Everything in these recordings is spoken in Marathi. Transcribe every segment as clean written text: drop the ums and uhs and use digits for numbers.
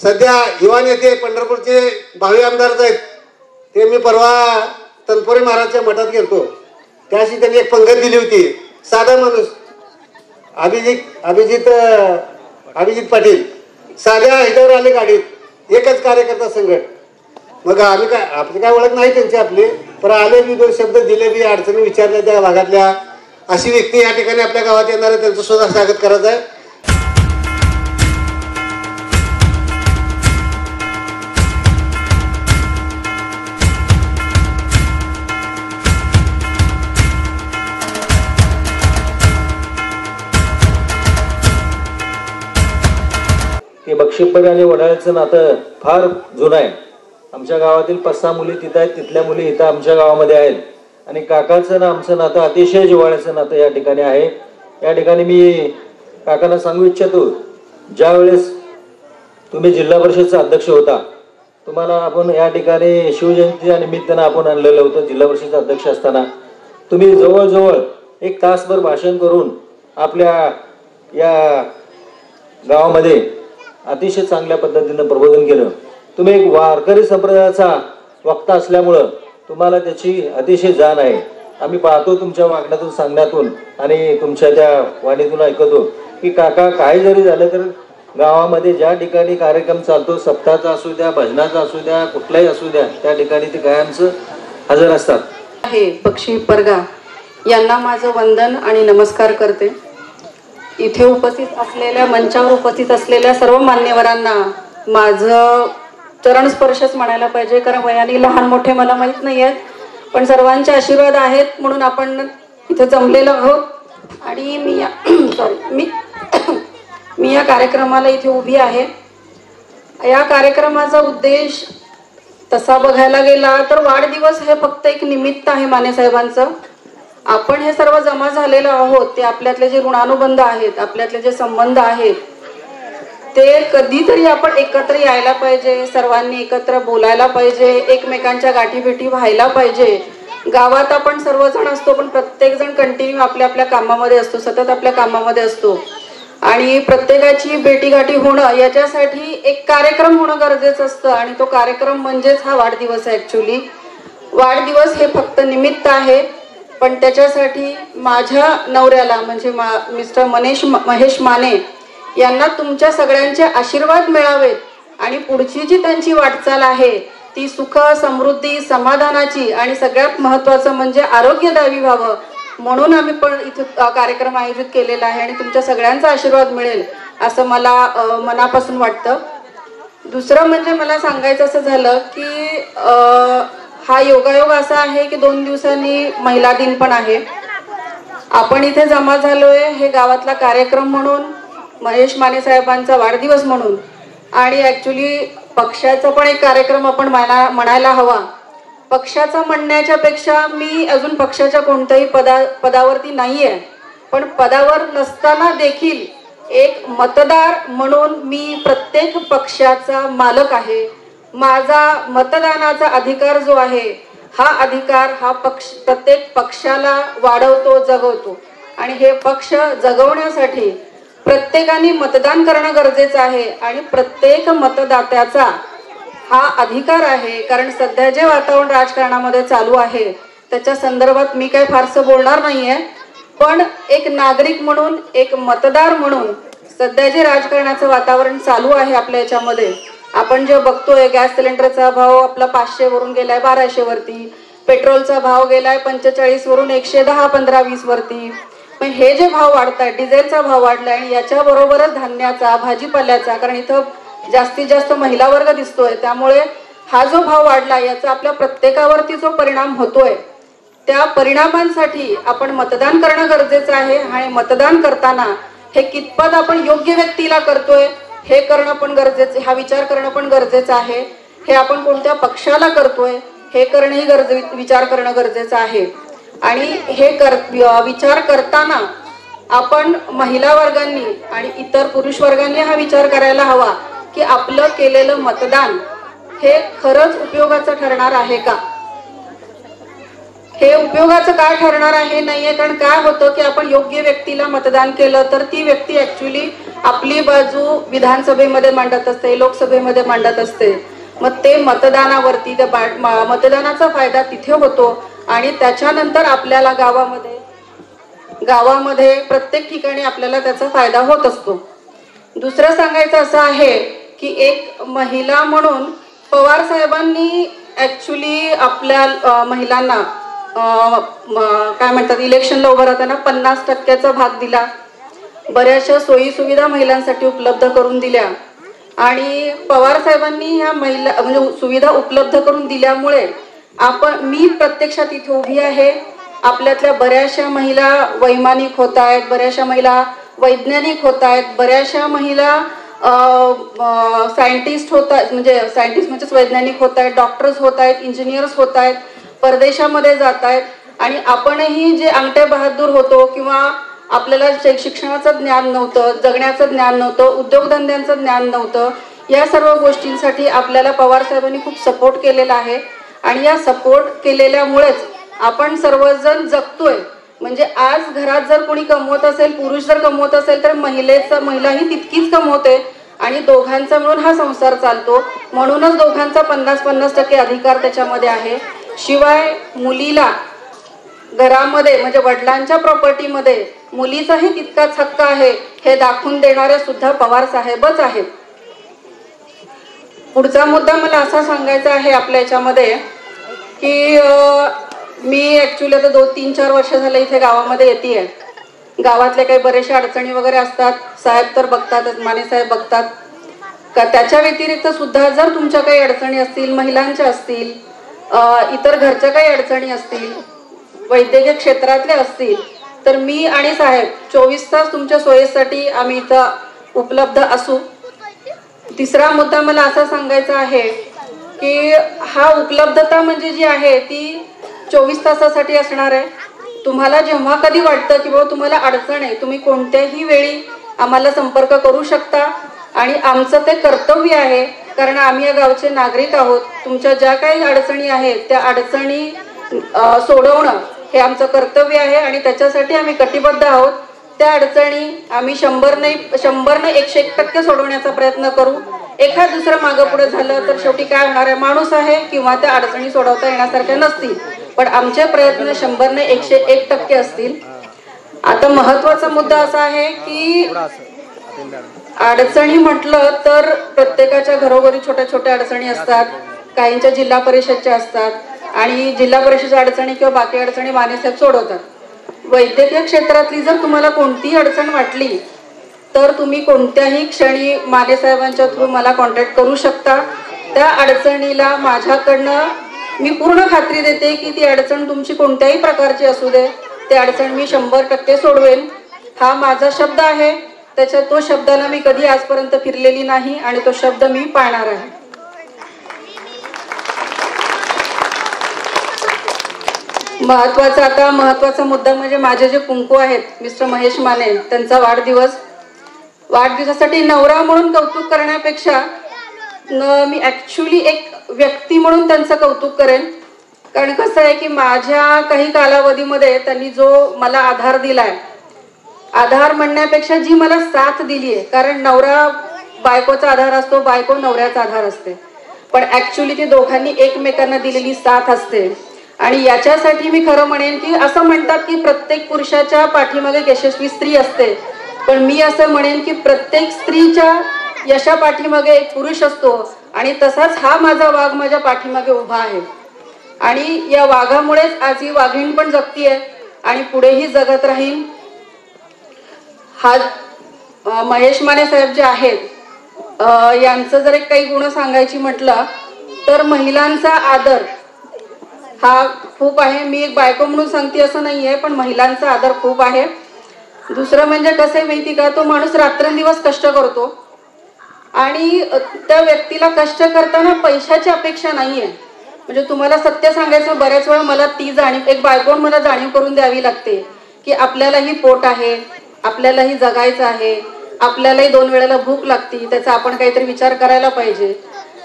सध्या युवा नेते पंढरपूरचे भावी आमदार आहेत ते मी परवा तनपुरे महाराजच्या मठात गेलतो, त्याशी त्यांनी एक पंगत दिली होती. साधा माणूस अभिजित पाटील साध्या ह्याच्यावर आले गाडीत, एकच कार्यकर्ता संघट. मग आम्ही काय आपली काय ओळख नाही त्यांची आपली, पण आले बी 2 शब्द दिले बी, अडचणी विचारल्या त्या भागातल्या. अशी व्यक्ती या ठिकाणी आपल्या गावात येणार आहे, त्यांचं सुद्धा स्वागत करायचं आहे. की बक्षीपरी आणि वडाळ्याचं नातं फार जुनं आहे. आमच्या गावातील 5-6 मुली तिथं आहेत, तिथल्या मुली इथं आमच्या गावामध्ये आहेत. आणि काकाचं ना आमचं नातं अतिशय जिव्हाळ्याचं नातं या ठिकाणी आहे. या ठिकाणी मी काकांना सांगू इच्छितो, ज्या वेळेस तुम्ही जिल्हा परिषदचा अध्यक्ष होता, तुम्हाला आपण या ठिकाणी शिवजयंतीच्या निमित्तानं आपण आणलेलं होतं. जिल्हा परिषदचा अध्यक्ष असताना तुम्ही जवळजवळ 1 तासभर भाषण करून आपल्या या गावामध्ये अतिशय चांगल्या पद्धतीनं प्रबोधन केलं. तुम्ही एक वारकरी संप्रदायाचा वक्ता असल्यामुळं तुम्हाला त्याची अतिशय जाण आहे. आम्ही पाहतो तुमच्या वागण्यातून, सांगण्यातून आणि तुमच्या त्या वाणीतून ऐकतो की काका काय जरी झालं तर गावामध्ये ज्या ठिकाणी कार्यक्रम चालतो, सप्ताहाचा असू द्या, भजनाचा असू द्या, कुठलाही असू द्या, त्या ठिकाणी ते कायमचं हजर असतात. बक्षी परगा यांना माझं वंदन आणि नमस्कार करते. इथे उपस्थित असलेल्या, मंचावर उपस्थित असलेल्या सर्व मान्यवरांना माझं चरणस्पर्शच म्हणायला पाहिजे, कारण वयाने लहान मोठे मला माहीत नाही आहेत, पण सर्वांचे आशीर्वाद आहेत म्हणून आपण इथे जमलेलो आहोत. आणि मी या कार्यक्रमाला इथे उभी आहे. या कार्यक्रमाचा उद्देश तसा बघायला गेला तर वाढदिवस हे फक्त एक निमित्त आहे मानेसाहेबांचं. आपण हे सर्व जमा झालेलो आहोत ते आपल्यातले जे ऋणानुबंध आहेत, आपल्यातले जे संबंध आहेत, ते कधीतरी आपण एकत्र यायला पाहिजे, सर्वांनी एकत्र बोलायला पाहिजे, एकमेकांच्या गाठीभेटी व्हायला पाहिजे. गावात आपण सर्वजण असतो, पण प्रत्येक जण कंटिन्यू आपल्या आपल्या कामामध्ये असतो, सतत आपल्या कामामध्ये असतो. आणि प्रत्येकाची भेटीगाठी होणं, याच्यासाठी एक कार्यक्रम होणं गरजेचं असतं. आणि तो कार्यक्रम म्हणजेच हा वाढदिवस आहे. ॲक्च्युली वाढदिवस हे फक्त निमित्त आहे, पण त्याच्यासाठी माझ्या नवऱ्याला म्हणजे मिस्टर महेश माने यांना तुमच्या सगळ्यांचे आशीर्वाद मिळावेत आणि पुढची जी त्यांची वाटचाल आहे ती सुख, समृद्धी, समाधानाची आणि सगळ्यात महत्त्वाचं म्हणजे आरोग्यदायी व्हावं, म्हणून आम्ही पण इथं कार्यक्रम आयोजित केलेला आहे. आणि तुमच्या सगळ्यांचा आशीर्वाद मिळेल असं मला मनापासून वाटतं. दुसरं म्हणजे मला सांगायचं असं झालं की हा योगायोग असा आहे की 2 दिवसांनी महिला दिन पण आहे. आपण इथे जमा झालोय हे गावातला कार्यक्रम म्हणून, महेश माने साहेबांचा वाढदिवस म्हणून, आणि ॲक्च्युली पक्षाचा पण एक कार्यक्रम आपण म्हणायला हवा. पक्षाचा म्हणण्याच्या पेक्षा मी अजून पक्षाच्या कोणत्याही पदावरती नाही आहे, पण पदावर नसताना देखील एक मतदार म्हणून मी प्रत्येक पक्षाचा मालक आहे. माझा मतदानाचा अधिकार जो आहे, हा अधिकार हा प्रत्येक पक्षाला वाढवतो, जगवतो. आणि हे पक्ष जगवण्यासाठी प्रत्येकाने मतदान करणं गरजेचं आहे. आणि प्रत्येक मतदात्याचा हा अधिकार आहे, कारण सध्या जे वातावरण राजकारणामध्ये चालू आहे त्याच्या संदर्भात मी काही फारसं बोलणार नाहीये, पण एक नागरिक म्हणून, एक मतदार म्हणून सध्या जे राजकारणाचं वातावरण चालू आहे आपल्या याच्यामध्ये, आपण जे बघतोय गॅस सिलेंडरचा भाव आपला 500 वरून गेलाय 1200 वरती, पेट्रोलचा भाव गेलाय 45 वरून 110, 15, 20 वरती. पण हे जे भाव वाढतात, डिझेलचा भाव वाढलाय आणि याच्याबरोबरच धान्याचा, भाजीपाल्याचा, कारण इथं जास्तीत जास्त महिला वर्ग दिसतोय, त्यामुळे हा जो भाव वाढला याचा आपल्या प्रत्येकावरती जो परिणाम होतोय, त्या परिणामांसाठी आपण मतदान करणं गरजेचं आहे. आणि मतदान करताना हे कितपत आपण योग्य व्यक्तीला करतोय हे करणं पण गरजेचं, हा विचार करणं पण गरजेचं आहे. हे आपण कोणत्या पक्षाला करतोय हे करणंही विचार करणं गरजेचं आहे. आणि हे विचार करताना आपण महिला वर्गांनी आणि इतर पुरुष वर्गांनी हा विचार करायला हवा की आपलं केलेलं मतदान हे खरंच उपयोगाचं ठरणार आहे का. हे उपयोगाचं काय ठरणार आहे नाहीये, कारण काय होतं की आपण योग्य व्यक्तीला मतदान केलं तर ती व्यक्ती ऍक्च्युली आपली बाजू विधानसभेमध्ये मांडत असते, लोकसभेमध्ये मांडत असते. मग ते मतदानावरती त्या मतदानाचा फायदा तिथे होतो आणि त्याच्यानंतर आपल्याला गावामध्ये प्रत्येक ठिकाणी आपल्याला त्याचा फायदा होत असतो. दुसरं सांगायचं असं आहे की एक महिला म्हणून पवार साहेबांनी ऍक्च्युली आपल्या महिलांना काय म्हणतात इलेक्शनला उभं राहताना 50% भाग दिला. बऱ्याचशा सोयी सुविधा महिलांसाठी उपलब्ध करून दिल्या आणि पवार साहेबांनी ह्या महिला म्हणजे सुविधा उपलब्ध करून दिल्यामुळे मी प्रत्यक्षात इथे उभी आहे. आपल्यातल्या बऱ्याचशा महिला वैमानिक होत आहेत, बऱ्याचशा महिला वैज्ञानिक होत आहेत, बऱ्याचशा महिला सायंटिस्ट होत आहेत, म्हणजे सायंटिस्ट म्हणजेच वैज्ञानिक होत आहेत, डॉक्टर्स होत आहेत, इंजिनियर्स होत आहेत, परदेशामध्ये जात आहेत. आणि आपणही जे अंगठे बहादूर होतो किंवा आपल्याला शिक्षणाचं ज्ञान नव्हतं, जगण्याचं ज्ञान नव्हतं, उद्योगधंद्यांचं ज्ञान नव्हतं, या सर्व गोष्टींसाठी आपल्याला पवार साहेबांनी खूप सपोर्ट केलेला आहे. आणि या सपोर्ट केलेल्यामुळेच आपण सर्वजण जगतोय. म्हणजे आज घरात जर कोणी कमवत असेल, पुरुष जर कमवत असेल तर महिलाही तितकीच कमवते आणि दोघांचा मिळून हा संसार चालतो. म्हणूनच दोघांचा 50-50% अधिकार त्याच्यामध्ये आहे. शिवाय मुलीला घरामध्ये म्हणजे वडिलांच्या प्रॉपर्टीमध्ये मुलीचाही तितकाच हक्क आहे हे दाखवून देणारे सुद्धा पवार साहेबच आहेत. पुढचा मुद्दा मला असा सांगायचा आहे आपल्या याच्यामध्ये की मी ऍक्च्युली आता 2-3-4 वर्ष झाले इथे गावामध्ये येतेय. गावातल्या काही बरेचशा अडचणी वगैरे असतात, साहेब तर बघतातच, माने साहेब बघतात का. त्याच्या व्यतिरिक्त सुद्धा जर तुमच्या काही अडचणी असतील, महिलांच्या असतील, इतर घरच्या काही अडचणी असतील, वैद्यकीय क्षेत्रातल्या असतील, तर मी आणि साहेब 24 तास तुमच्या सोयीसाठी आम्ही इथं उपलब्ध असू. तिसरा मुद्दा मला असा सांगायचा आहे की हा उपलब्धता म्हणजे जी आहे ती 24 तासासाठी असणार आहे. तुम्हाला जेव्हा कधी वाटतं की बाबा तुम्हाला अडचण आहे, तुम्ही कोणत्याही वेळी आम्हाला संपर्क करू शकता आणि आमचं ते कर्तव्य आहे, कारण आम्ही या गावचे नागरिक आहोत. तुमच्या ज्या काही अडचणी आहेत त्या अडचणी सोडवणं हे आमचं कर्तव्य आहे आणि त्याच्यासाठी आम्ही कटिबद्ध आहोत. त्या अडचणी आम्ही 100 ने 101% सोडवण्याचा प्रयत्न करू. एखाद दुसरं मागं पुढे झालं तर शेवटी काय होणार आहे, माणूस आहे किंवा त्या अडचणी सोडवता येण्यासारख्या नसतील, पण आमचे प्रयत्न 100 ने 101% असतील. आता महत्वाचा मुद्दा असा आहे की अडचणी म्हटलं तर प्रत्येकाच्या घरोघरी छोट्या छोट्या अडचणी असतात, काहींच्या जिल्हा परिषदच्या असतात आणि जिल्हा परिषदेच्या अडचणी किंवा बाकी अडचणी मानेसाहेब सोडवतात. वैद्यकीय क्षेत्रातली जर तुम्हाला कोणतीही अडचण वाटली तर तुम्ही कोणत्याही क्षणी मानेसाहेबांच्या थ्रू मला कॉन्टॅक्ट करू शकता. त्या अडचणीला माझ्याकडनं मी पूर्ण खात्री देते की ती अडचण तुमची कोणत्याही प्रकारची असू दे, ती अडचण मी 100% सोडवेन. हा माझा शब्द आहे. तो शब्दाला मी कधी आजपर्यंत फिरलेली नाही आणि तो शब्द मी पाळणार आहे. महत्वाचा मुद्दा म्हणजे माझे जे कुंकू आहेत मिस्टर महेश माने, त्यांचा वाढदिवसासाठी नवरा म्हणून कौतुक करण्यापेक्षा मी ऍक्च्युली एक व्यक्ती म्हणून त्यांचं कौतुक करेन. कारण कसं आहे की माझ्या काही कालावधीमध्ये त्यांनी जो मला आधार दिलाय, आधार म्हणण्यापेक्षा जी मला साथ दिली आहे, कारण नवरा बायकोचा आधार असतो, बायको नवऱ्याचा आधार असते, पण ऍक्च्युली ती दोघांनी एकमेकांना दिलेली साथ असते. आणि याच्यासाठी मी खरं म्हणेन की असं म्हणतात की प्रत्येक पुरुषाच्या पाठीमागे एक यशस्वी स्त्री असते, पण मी असं म्हणेन की प्रत्येक स्त्रीच्या यशा पाठीमागे एक पुरुष असतो आणि तसाच हा माझा वाघ माझ्या पाठीमागे उभा आहे. आणि या वाघामुळेच आज ही वाघीण पण जगतीये आणि पुढेही जगत राहील. हा महेश माने साहेब जे आहेत यांचं जर एक काही गुण सांगायची म्हटलं तर महिलांचा आदर हा खूप आहे. मी एक बायको म्हणून सांगते असं नाहीये, पण महिलांचा आदर खूप आहे. दुसरं म्हणजे कसं आहे माहिती का, तो माणूस रात्रंदिवस कष्ट करतो आणि त्या व्यक्तीला कष्ट करताना पैशाची अपेक्षा नाहीये. म्हणजे तुम्हाला सत्य सांगायचं, बऱ्याच वेळा मला ती जाणीव, एक बायकोन मला जाणीव करून द्यावी लागते की आपल्यालाही पोट आहे, आपल्यालाही जगायचं आहे, आपल्यालाही 2 वेळेला भूक लागती, त्याचा आपण काहीतरी विचार करायला पाहिजे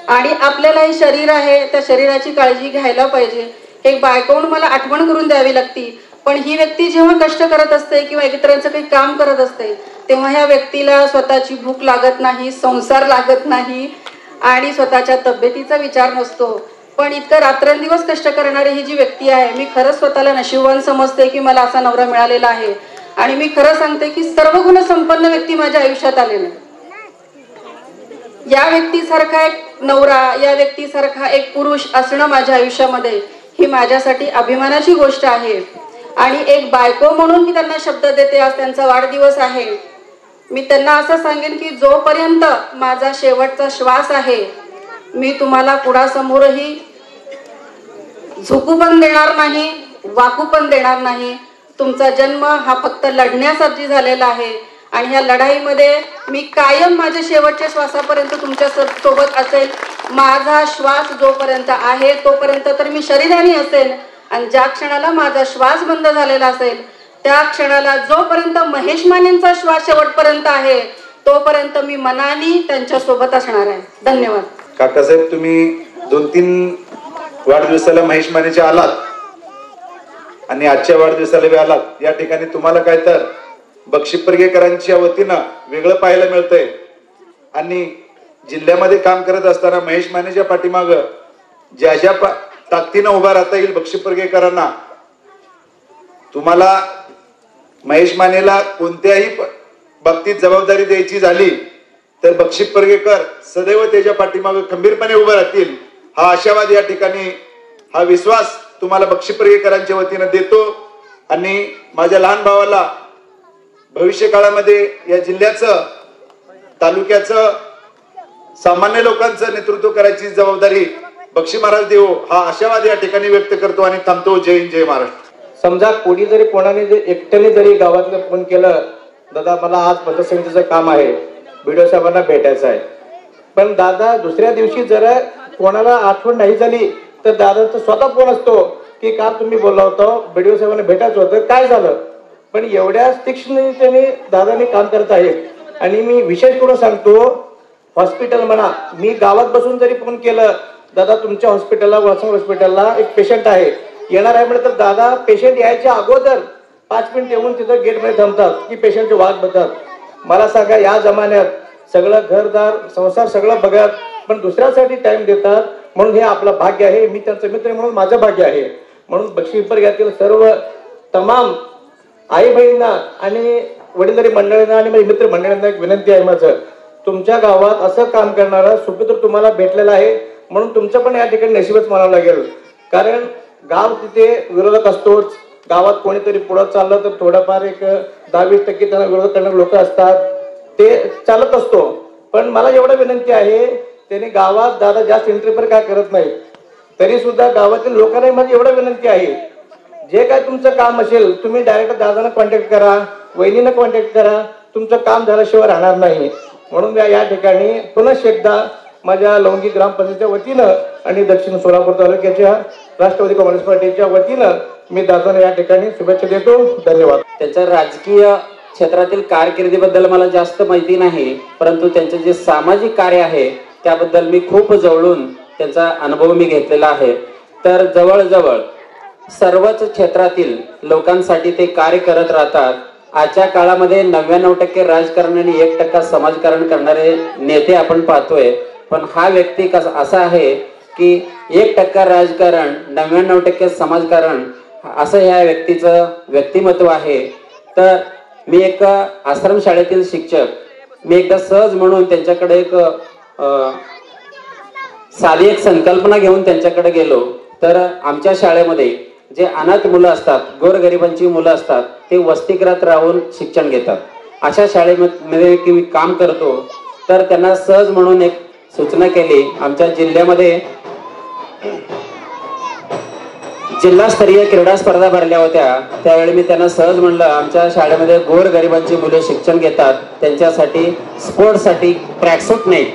आणि आपल्यालाही शरीर आहे, त्या शरीराची काळजी घ्यायला पाहिजे. एक बायकोन मला आठवण करून द्यावी लागती. पण ही व्यक्ती जेव्हा कष्ट करत असते किंवा इतरांचं काही काम करत असते तेव्हा ह्या व्यक्तीला स्वतःची भूक लागत नाही, संसार लागत नाही आणि स्वतःच्या तब्येतीचा विचार नसतो. पण इतकं रात्रंदिवस कष्ट करणारी ही जी व्यक्ती आहे, मी खरंच स्वतःला नशीबवान समजते की मला असा नवरा मिळालेला आहे. आणि मी खरं सांगते की सर्व गुण संपन्न व्यक्ती माझ्या आयुष्यात आलेले. या व्यक्तीसारखा एक नवरा, या व्यक्तीसारखा एक पुरुष असणं माझ्या आयुष्यामध्ये ही माझ्यासाठी अभिमानाची गोष्ट आहे. आणि एक बायको म्हणून मी त्यांना शब्द देते. आज त्यांचा वाढदिवस आहे. मी त्यांना असं सांगेन की जोपर्यंत माझा शेवटचा श्वास आहे मी तुम्हाला पुढासमोरही झुकू पण देणार नाही, वाकू पण देणार नाही. तुमचा जन्म हा फक्त लढण्यासाठी झालेला आहे आणि ह्या लढाईमध्ये मी कायम माझ्या शेवटच्या श्वासापर्यंत तुमच्या सोबत असेल. माझा श्वास जोपर्यंत आहे तोपर्यंत तर मी शरीराने असेल आणि ज्या क्षणाला माझा श्वास बंद झालेला असेल त्या क्षणाला जोपर्यंत महेश मानेंचा श्वास शेवटपर्यंत आहे तोपर्यंत मी मनाने त्यांच्या सोबत असणार आहे. धन्यवाद. काकासाहेब, तुम्ही 2-3 वाढदिवसाला महेश मानेचे आलात आणि आजच्या वाढदिवसाला बी आलात. या ठिकाणी तुम्हाला काय तर बक्षी परगेकरांच्या वतीनं वेगळं पाहायला मिळतंय. आणि जिल्ह्यामध्ये काम करत असताना महेश मानेच्या पाठीमाग ज्या ज्या ताकदीनं उभा राहता येईल बक्षी परगेकरांना, तुम्हाला महेश मानेला कोणत्याही बाबतीत जबाबदारी द्यायची झाली तर बक्षी परगेकर सदैव त्याच्या पाठीमागे खंबीरपणे उभे राहतील. हा आशावाद या ठिकाणी, हा विश्वास तुम्हाला बक्षी परगेकरांच्या वतीनं देतो. आणि माझ्या लहान भावाला भविष्य काळामध्ये या जिल्ह्याचं, तालुक्याचं, सामान्य लोकांचं नेतृत्व करायची जबाबदारी बक्षी महाराज देव, हा आशावाद या ठिकाणी व्यक्त करतो आणि थांबतो. जय हिंद, जय महाराष्ट्र. समजा कोणी जरी कोणाने एकट्याने जरी गावातलं फोन केलं, दादा मला आज पतसंस्थेचं काम आहे, बीडीओ साहेबांना भेटायचं आहे, पण दादा दुसऱ्या दिवशी जर कोणाला आठवण नाही झाली तर दादाचा स्वतः फोन असतो की का तुम्ही बोलला होता, बीडीओ साहेबांना भेटायचं होतं, काय झालं. पण एवढ्या तीक्ष्णतेने दादाने काम करत आहेत. आणि मी विशेष करून सांगतो, हॉस्पिटल म्हणा, मी गावात बसून जरी फोन केलं, दादा तुमच्या हॉस्पिटलला, वासंग हॉस्पिटलला एक पेशंट आहे, येणार आहे म्हणजे तर दादा पेशंट यायच्या अगोदर 5 मिनिट येऊन तिथं गेटमध्ये थांबतात की पेशंटची वाट बघतात. मला सांगा, या जमान्यात सगळं घरदार संसार सगळं बघत पण दुसऱ्यासाठी टाइम देतात, म्हणून हे आपलं भाग्य आहे. मी त्यांचं मित्र म्हणून माझं भाग्य आहे. म्हणून बक्षी परगेतील सर्व तमाम आई बहिणींना आणि वडीलधारी मंडळींना आणि माझ्या मित्र मंडळींना एक विनंती आहे माझं, तुमच्या गावात असं काम करणारा सुपुत्र तुम्हाला भेटलेला आहे म्हणून तुमचं पण या ठिकाणी नशीबच म्हणावं लागेल. कारण गाव तिथे विरोधक असतोच, गावात कोणीतरी पुढे चाललं तर थोडंफार एक 10-20% त्यांना विरोध करणारे लोक असतात, ते चालत असतो. पण मला एवढं विनंती आहे, त्याने गावात दादा जास्त इंटरफेअर काय करत नाही, तरी सुद्धा गावातील लोकांना माझी एवढं विनंती आहे, जे काय तुमचं काम असेल तुम्ही डायरेक्ट दादांना कॉन्टॅक्ट करा, वहिनीनं कॉन्टॅक्ट करा, तुमचं काम झाल्याशिवाय राहणार नाही. म्हणून या ठिकाणी पुन्हा एकदा माझ्या लवंगी ग्रामपंचायतीच्या वतीनं आणि दक्षिण सोलापूर तालुक्याच्या राष्ट्रवादी काँग्रेस पार्टीच्या वतीनं मी दादांना या ठिकाणी शुभेच्छा देतो. धन्यवाद. त्याच्या राजकीय क्षेत्रातील कारकिर्दीबद्दल मला जास्त माहिती नाही, परंतु त्यांचे जे सामाजिक कार्य आहे त्याबद्दल मी खूप जवळून त्यांचा अनुभव मी घेतलेला आहे. तर जवळजवळ सर्वच क्षेत्रातील लोकांसाठी ते कार्य करत राहतात. आजच्या काळामध्ये 99% राजकारण आणि 1% समाजकारण करणारे नेते आपण पाहतोय, पण हा व्यक्ती असा आहे की 1% राजकारण 99% समाजकारण असं ह्या व्यक्तीचं व्यक्तिमत्व आहे. तर मी एक आश्रमशाळेतील शिक्षक, मी एकदा सहज म्हणून त्यांच्याकडे एक साधी एक संकल्पना घेऊन त्यांच्याकडे गेलो. तर आमच्या शाळेमध्ये जे अनाथ मुलं असतात, गोरगरिबांची मुलं असतात, ते वसतिगृहात राहून शिक्षण घेतात. अशा शाळेमध्ये की मी काम करतो. तर त्यांना सहज म्हणून एक सूचना केली. आमच्या जिल्ह्यामध्ये जिल्हास्तरीय क्रीडा स्पर्धा भरल्या होत्या, त्यावेळी मी त्यांना सहज म्हणलं, आमच्या शाळेमध्ये गोरगरिबांची मुले शिक्षण घेतात, त्यांच्यासाठी स्पोर्ट्ससाठी ट्रॅकसूट नाही.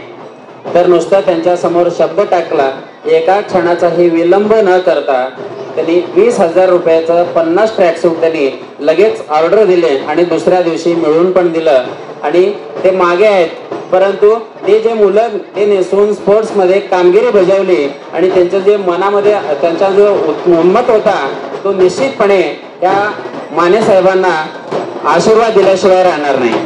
तर नुसता त्यांच्या समोर शब्द टाकला. एका क्षणाचाही विलंब न करता त्यांनी 20,000 रुपयाचं 50 ट्रॅकसूट त्यांनी लगेच ऑर्डर दिले आणि दुसऱ्या दिवशी मिळवून पण दिलं. आणि ते मागे आहेत, परंतु ते जे मुलं ते नेसून स्पोर्ट्समध्ये कामगिरी बजावली आणि त्यांचं जे मनामध्ये त्यांचा जो उन्मत होता तो निश्चितपणे या माने साहेबांना आशीर्वाद दिल्याशिवाय राहणार नाही.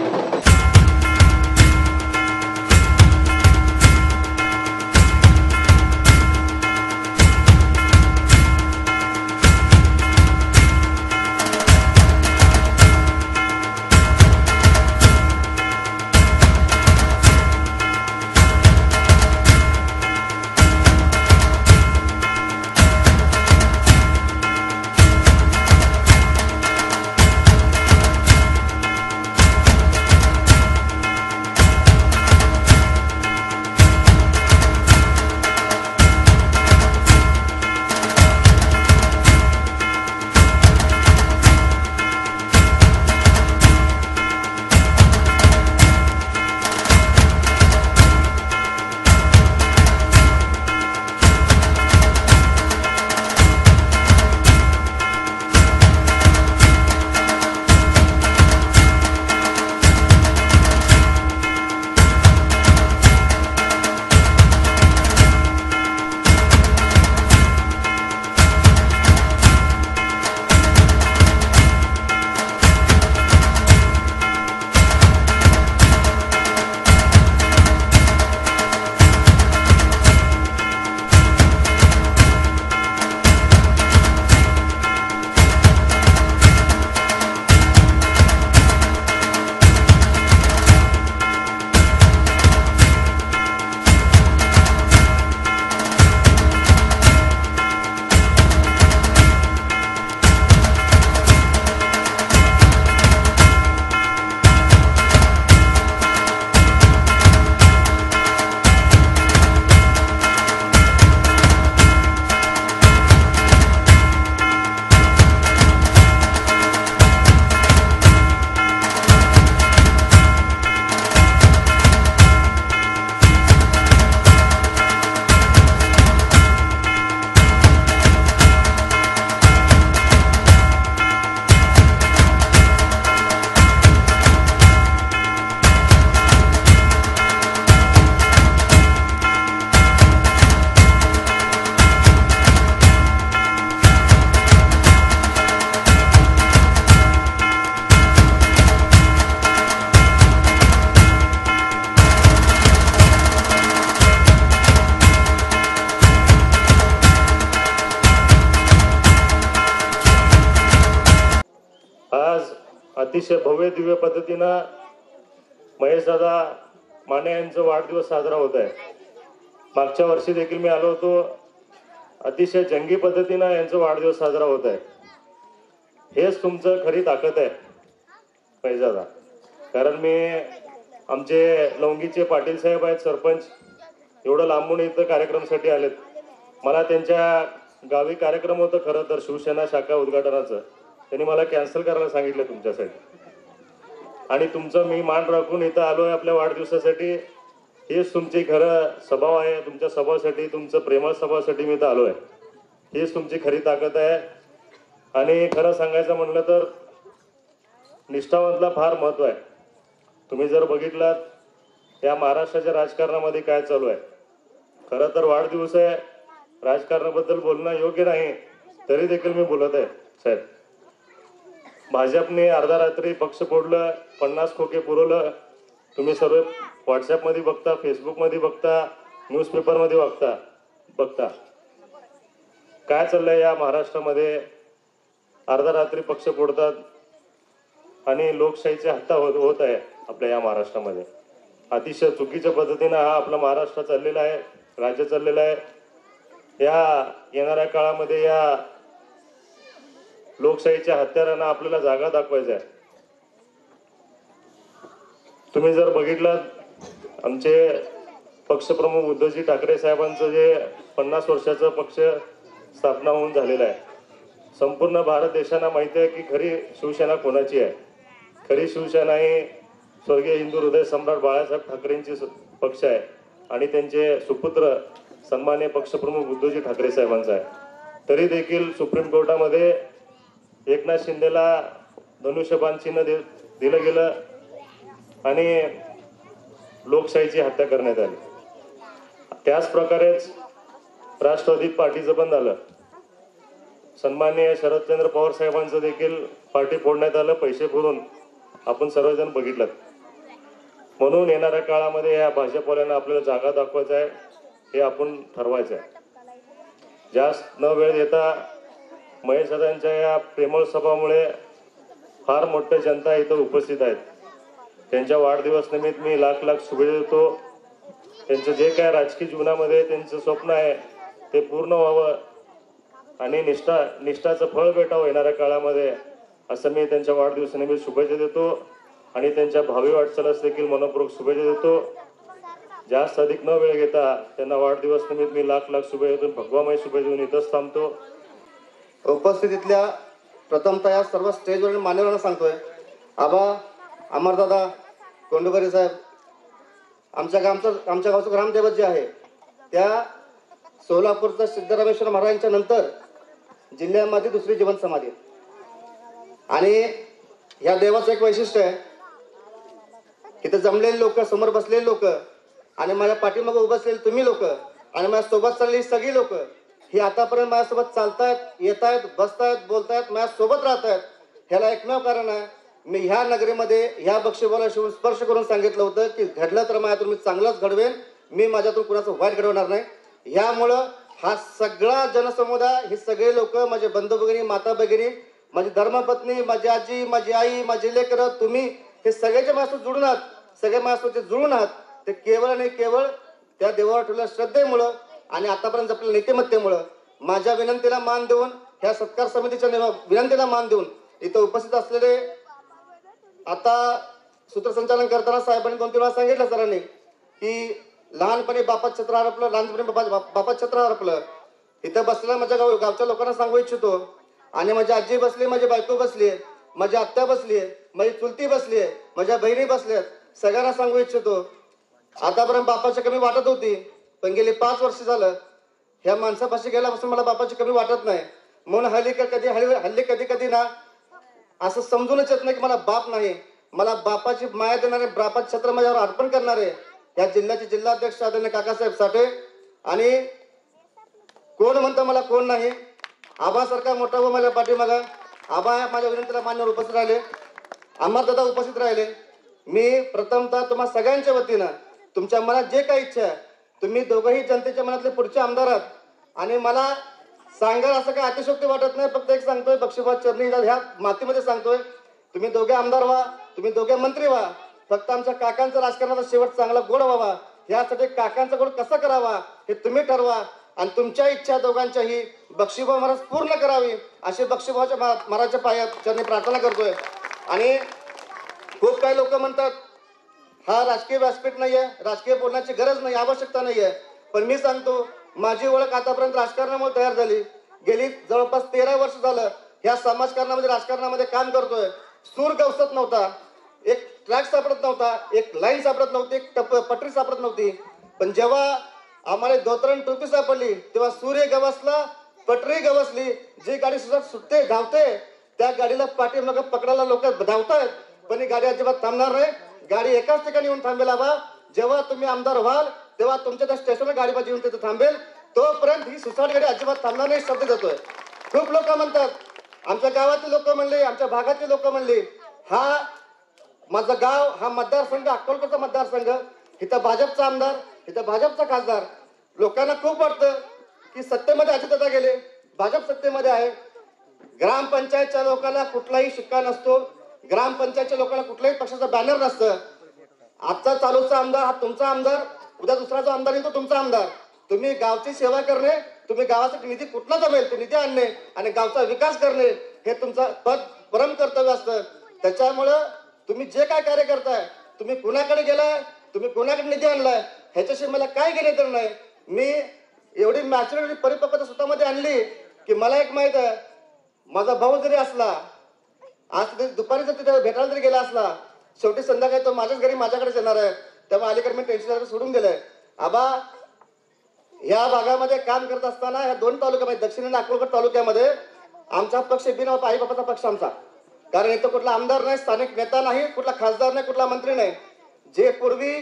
अतिशय भव्य दिव्य पद्धतीनं महेशदादा माने यांचा वाढदिवस साजरा होत आहे. मागच्या वर्षी देखील मी आलो होतो. अतिशय जंगी पद्धतीनं यांचा वाढदिवस साजरा होत आहे. हेच तुमचं खरी ताकद आहे महेशदादा. कारण मी आमचे लवंगीचे पाटील साहेब आहेत सरपंच, एवढं लांबून इथं कार्यक्रमासाठी आलेत. मला त्यांच्या गावी कार्यक्रम होतं खरं तर शिवसेना शाखा उद्घाटनाचं. त्यांनी मला कॅन्सल करायला सांगितलं तुमच्यासाठी, आणि तुमचं मी मान राखून इथं आलो आहे आपल्या वाढदिवसासाठी. हेच तुमची खरं स्वभाव आहे. तुमच्या स्वभावासाठी, तुमचं प्रेमळ स्वभावासाठी मी इथं आलो आहे. हेच तुमची खरी ताकद आहे. आणि खरं सांगायचं म्हणलं तर निष्ठावंतला फार महत्त्व आहे. तुम्ही जर बघितलात या महाराष्ट्राच्या राजकारणामध्ये काय चालू आहे. खरं तर वाढदिवस आहे, राजकारणाबद्दल बोलणं योग्य नाही, तरी देखील मी बोलत आहे साहेब. भाजपने अर्धा रात्री पक्ष फोडलं, 50 खोके पुरवलं. तुम्ही सर्व व्हॉट्सॲपमध्ये बघता, फेसबुकमध्ये बघता, न्यूजपेपरमध्ये बघता काय चाललंय या महाराष्ट्रामध्ये. अर्धा रात्री पक्ष फोडतात आणि लोकशाहीची हत्या होत आहे आपल्या या महाराष्ट्रामध्ये. अतिशय चुकीच्या पद्धतीनं हा आपला महाराष्ट्र चाललेला आहे, राज्य चाललेलं आहे. या येणाऱ्या काळामध्ये या लोकशाहीच्या हत्यारांना आपल्याला जागा दाखवायचा आहे. तुम्ही जर बघितलं आमचे पक्षप्रमुख उद्धवजी ठाकरे साहेबांचं जे 50 वर्षाचं पक्ष स्थापना होऊन झालेलं आहे. संपूर्ण भारत देशांना माहिती आहे की खरी शिवसेना कोणाची आहे. खरी शिवसेना ही स्वर्गीय हिंदू हृदय सम्राट बाळासाहेब ठाकरेंची पक्ष आहे आणि त्यांचे सुपुत्र सन्मान्य पक्षप्रमुख उद्धवजी ठाकरे साहेबांचा आहे. तरी देखील सुप्रीम कोर्टामध्ये एकनाथ शिंदेला धनुष्यबाण चिन्ह दिलं गेलं आणि लोकशाहीची हत्या करण्यात आली. त्याच प्रकारेच राष्ट्रवादी पार्टीचं पण झालं. सन्माननीय शरदचंद्र पवार साहेबांचं देखील पार्टी फोडण्यात आलं, पैसे भरून आपण सर्वजण बघितलं. म्हणून येणाऱ्या काळामध्ये या भाजपवाल्यांना आपल्याला जागा दाखवायचं आहे, हे आपण ठरवायचं आहे. जास्त न वेळ देता महेश दादांच्या या प्रेमळ सभामुळे फार मोठ्या जनता इथं उपस्थित आहेत. त्यांच्या वाढदिवस निमित्त मी लाख लाख शुभेच्छा देतो. त्यांचं जे काय राजकीय जीवनामध्ये त्यांचं स्वप्न आहे ते पूर्ण व्हावं आणि निष्ठाचं फळ भेटावं येणाऱ्या काळामध्ये, असं मी त्यांच्या वाढदिवसानिमित्त शुभेच्छा देतो आणि त्यांच्या भावी वाटचालीस देखील मनपूर्वक शुभेच्छा देतो. जास्त अधिक न वेळ घेता त्यांना वाढदिवस निमित्त मी लाख लाख शुभेच्छा देऊन भगवामय शुभेच्छा देऊन इथंच थांबतो. उपस्थितीतल्या प्रथमतः या सर्व स्टेजवरील मान्यवरांना सांगतोय, आबा अमरदादा कोंडकरी साहेब, आमच्या गावचं ग्रामदैवत जे आहे त्या सोलापूरचा सिद्धरामेश्वर महाराजांच्या नंतर जिल्ह्यामध्ये दुसरी जीवन समाधी आणि या देवाचं एक वैशिष्ट्य आहे, इथं जमलेले लोक, समोर बसलेले लोक आणि माझ्या पाठीमागे उभं असलेले तुम्ही लोक आणि माझ्या सोबत चाललेली सगळी लोक ही आतापर्यंत माझ्यासोबत चालतायत, येतायत, बसतायत, बोलतायत, माझ्यासोबत राहतायत. ह्याला एकमेव कारण आहे, मी ह्या नगरीमध्ये ह्या बक्षिबाला शिवून स्पर्श करून सांगितलं होतं की घडलं तर माझ्यातून मी चांगलंच घडवेन, मी माझ्यातून कुणाचं वाईट घडवणार नाही. ह्यामुळं हा सगळा जनसमुदाय, हे सगळे लोक, माझे बंधू भगिनी, माता भगिनी, माझी धर्मपत्नी, माझी आजी, माझी आई, माझी लेकरं, तुम्ही हे सगळ्याच्या माझ्यासोबत जुळून आहात. सगळे माझ्यासोबत जुळून आहात ते केवळ आणि केवळ त्या देवावर ठेवलेल्या श्रद्धेमुळं आणि आतापर्यंत आपल्या नीतिमत्तेमुळं. माझ्या विनंतीला मान देऊन, ह्या सत्कार समितीच्या विनंतीला मान देऊन इथं उपस्थित असलेले, आता सूत्रसंचालन करताना साहेबांनी 2-3 वेळा सांगितलं सरांनी की लहानपणी बापात छत्र हरपलं, लहानपणी बापात छत्र हरपलं. इथं बसलेल्या माझ्या गावच्या लोकांना सांगू इच्छितो आणि माझी आजी बसली, माझी बायको बसली, माझी आत्या बसली, माझी चुलती बसली, माझ्या बहिणी बसल्यात, सगळ्यांना सांगू इच्छितो आतापर्यंत बापाची कमी वाटत होती, पण गेली 5 वर्ष झालं ह्या माणसापाशी गेल्यापासून मला बापाची कमी वाटत नाही. म्हणून हल्ली कधी ना असं समजूनच येत नाही की मला बाप नाही, मला बापाची माया देणारे, बापाचे छत्र माझ्यावर अर्पण करणारे या जिल्ह्याचे जिल्हाध्यक्ष आदरणीय काकासाहेब साठे आणि कोण म्हणतं मला कोण नाही, आबासारखा मोठा व माझ्या पाठीमागा आबा माझ्या विनंतीला मान्यवर उपस्थित राहिले, अमरदादा उपस्थित राहिले. मी प्रथमतः तुम्हा सगळ्यांच्या वतीनं तुमच्या मनात जे काही इच्छा आहे, तुम्ही दोघंही जनतेच्या मनातले पुढचे आमदार आहात आणि मला सांगायला असं काही अतिशयोक्ती वाटत नाही. फक्त एक सांगतोय, बक्षीबाद चरणी ह्या मातीमध्ये सांगतोय, तुम्ही दोघे आमदार व्हा, तुम्ही दोघे मंत्री व्हा. फक्त आमच्या काकांचं राजकारणाचा शेवट चांगला गोड व्हावा, यासाठी काकांचा गोड कसा करावा हे तुम्ही ठरवा आणि तुमच्या इच्छा दोघांच्याही बक्षीभाऊ महाराज पूर्ण करावी अशी बक्षीभाऊच्या महाराजच्या पायात चरणी प्रार्थना करतोय. आणि खूप काही लोक म्हणतात हा राजकीय व्यासपीठ नाहीये, राजकीय बोलण्याची गरज नाही, आवश्यकता नाहीये, पण मी सांगतो माझी ओळख आतापर्यंत राजकारणामुळे तयार झाली. गेली जवळपास 13 वर्ष झालं ह्या समाजकारणामध्ये, राजकारणामध्ये काम करतोय. सूर गवसत नव्हता, एक ट्रॅक सापडत नव्हता, एक लाईन सापडत नव्हती, एक पटरी सापडत नव्हती, पण जेव्हा आम्हाला धोतरण टोपी सापडली तेव्हा सूर्य गवसला, पटरी गवसली. जी गाडी सुटते, धावते, त्या गाडीला पाठीमागं पकडायला लोक धावतायत, पण ही गाडी अजिबात थांबणार नाही. गाडी एकाच ठिकाणी येऊन थांबेल. आबा जेव्हा तुम्ही आमदार व्हाल तेव्हा तुमच्या त्या स्टेशनवर गाडी येऊन तिथे थांबेल, तोपर्यंत ही सुसाट गाडी अजिबात थांबणार नाही शब्द देतोय. खूप लोक म्हणतात, आमच्या गावातील लोक म्हणले, आमच्या भागातील लोक म्हणले, हा माझं गाव, हा मतदारसंघ अक्कलकोटचा मतदारसंघ, इथं भाजपचा आमदार, इथं भाजपचा खासदार. लोकांना खूप वाटतं की सत्तेमध्ये अजितदादा गेले, भाजप सत्तेमध्ये आहे. ग्रामपंचायतच्या लोकांना कुठलाही शिक्का नसतो, ग्रामपंचायतच्या लोकांना कुठल्याही पक्षाचा बॅनर नसतं. आजचा चालूचा आमदार हा तुमचा आमदार, उद्या दुसरा जो आमदार येतो तुमचा आमदार. तुम्ही गावची सेवा करणे, तुम्ही गावासाठी निधी कुठला जमेल ते निधी आणणे आणि गावचा विकास करणे हे तुमचं परम कर्तव्य असतं. त्याच्यामुळं तुम्ही जे काय कार्य करताय, तुम्ही कुणाकडे गेलाय, तुम्ही कुणाकडे निधी आणलाय, ह्याच्याशी मला काय घेणे तर नाही. मी एवढी मॅच्युरिटी, परिपक्वता स्वतःमध्ये आणली की मला एक माहित आहे, माझा भाऊ जरी असला, आज दुपारी जर तिथे भेटायला जरी गेला असला, शेवटी संध्याकाळी तो माझ्याच घरी माझ्याकडेच येणार आहे. त्यामुळे अलीकडे मी टेन्शन सोडून दिलंय. आबा या भागामध्ये काम करत असताना ह्या 2 तालुक्यामध्ये, दक्षिण आणि अक्कलकोट तालुक्यामध्ये आमचा पक्ष बिना आई बापाचा पक्ष आमचा, कारण इथं कुठला आमदार नाही, स्थानिक नेता नाही, कुठला खासदार नाही, कुठला मंत्री नाही. जे पूर्वी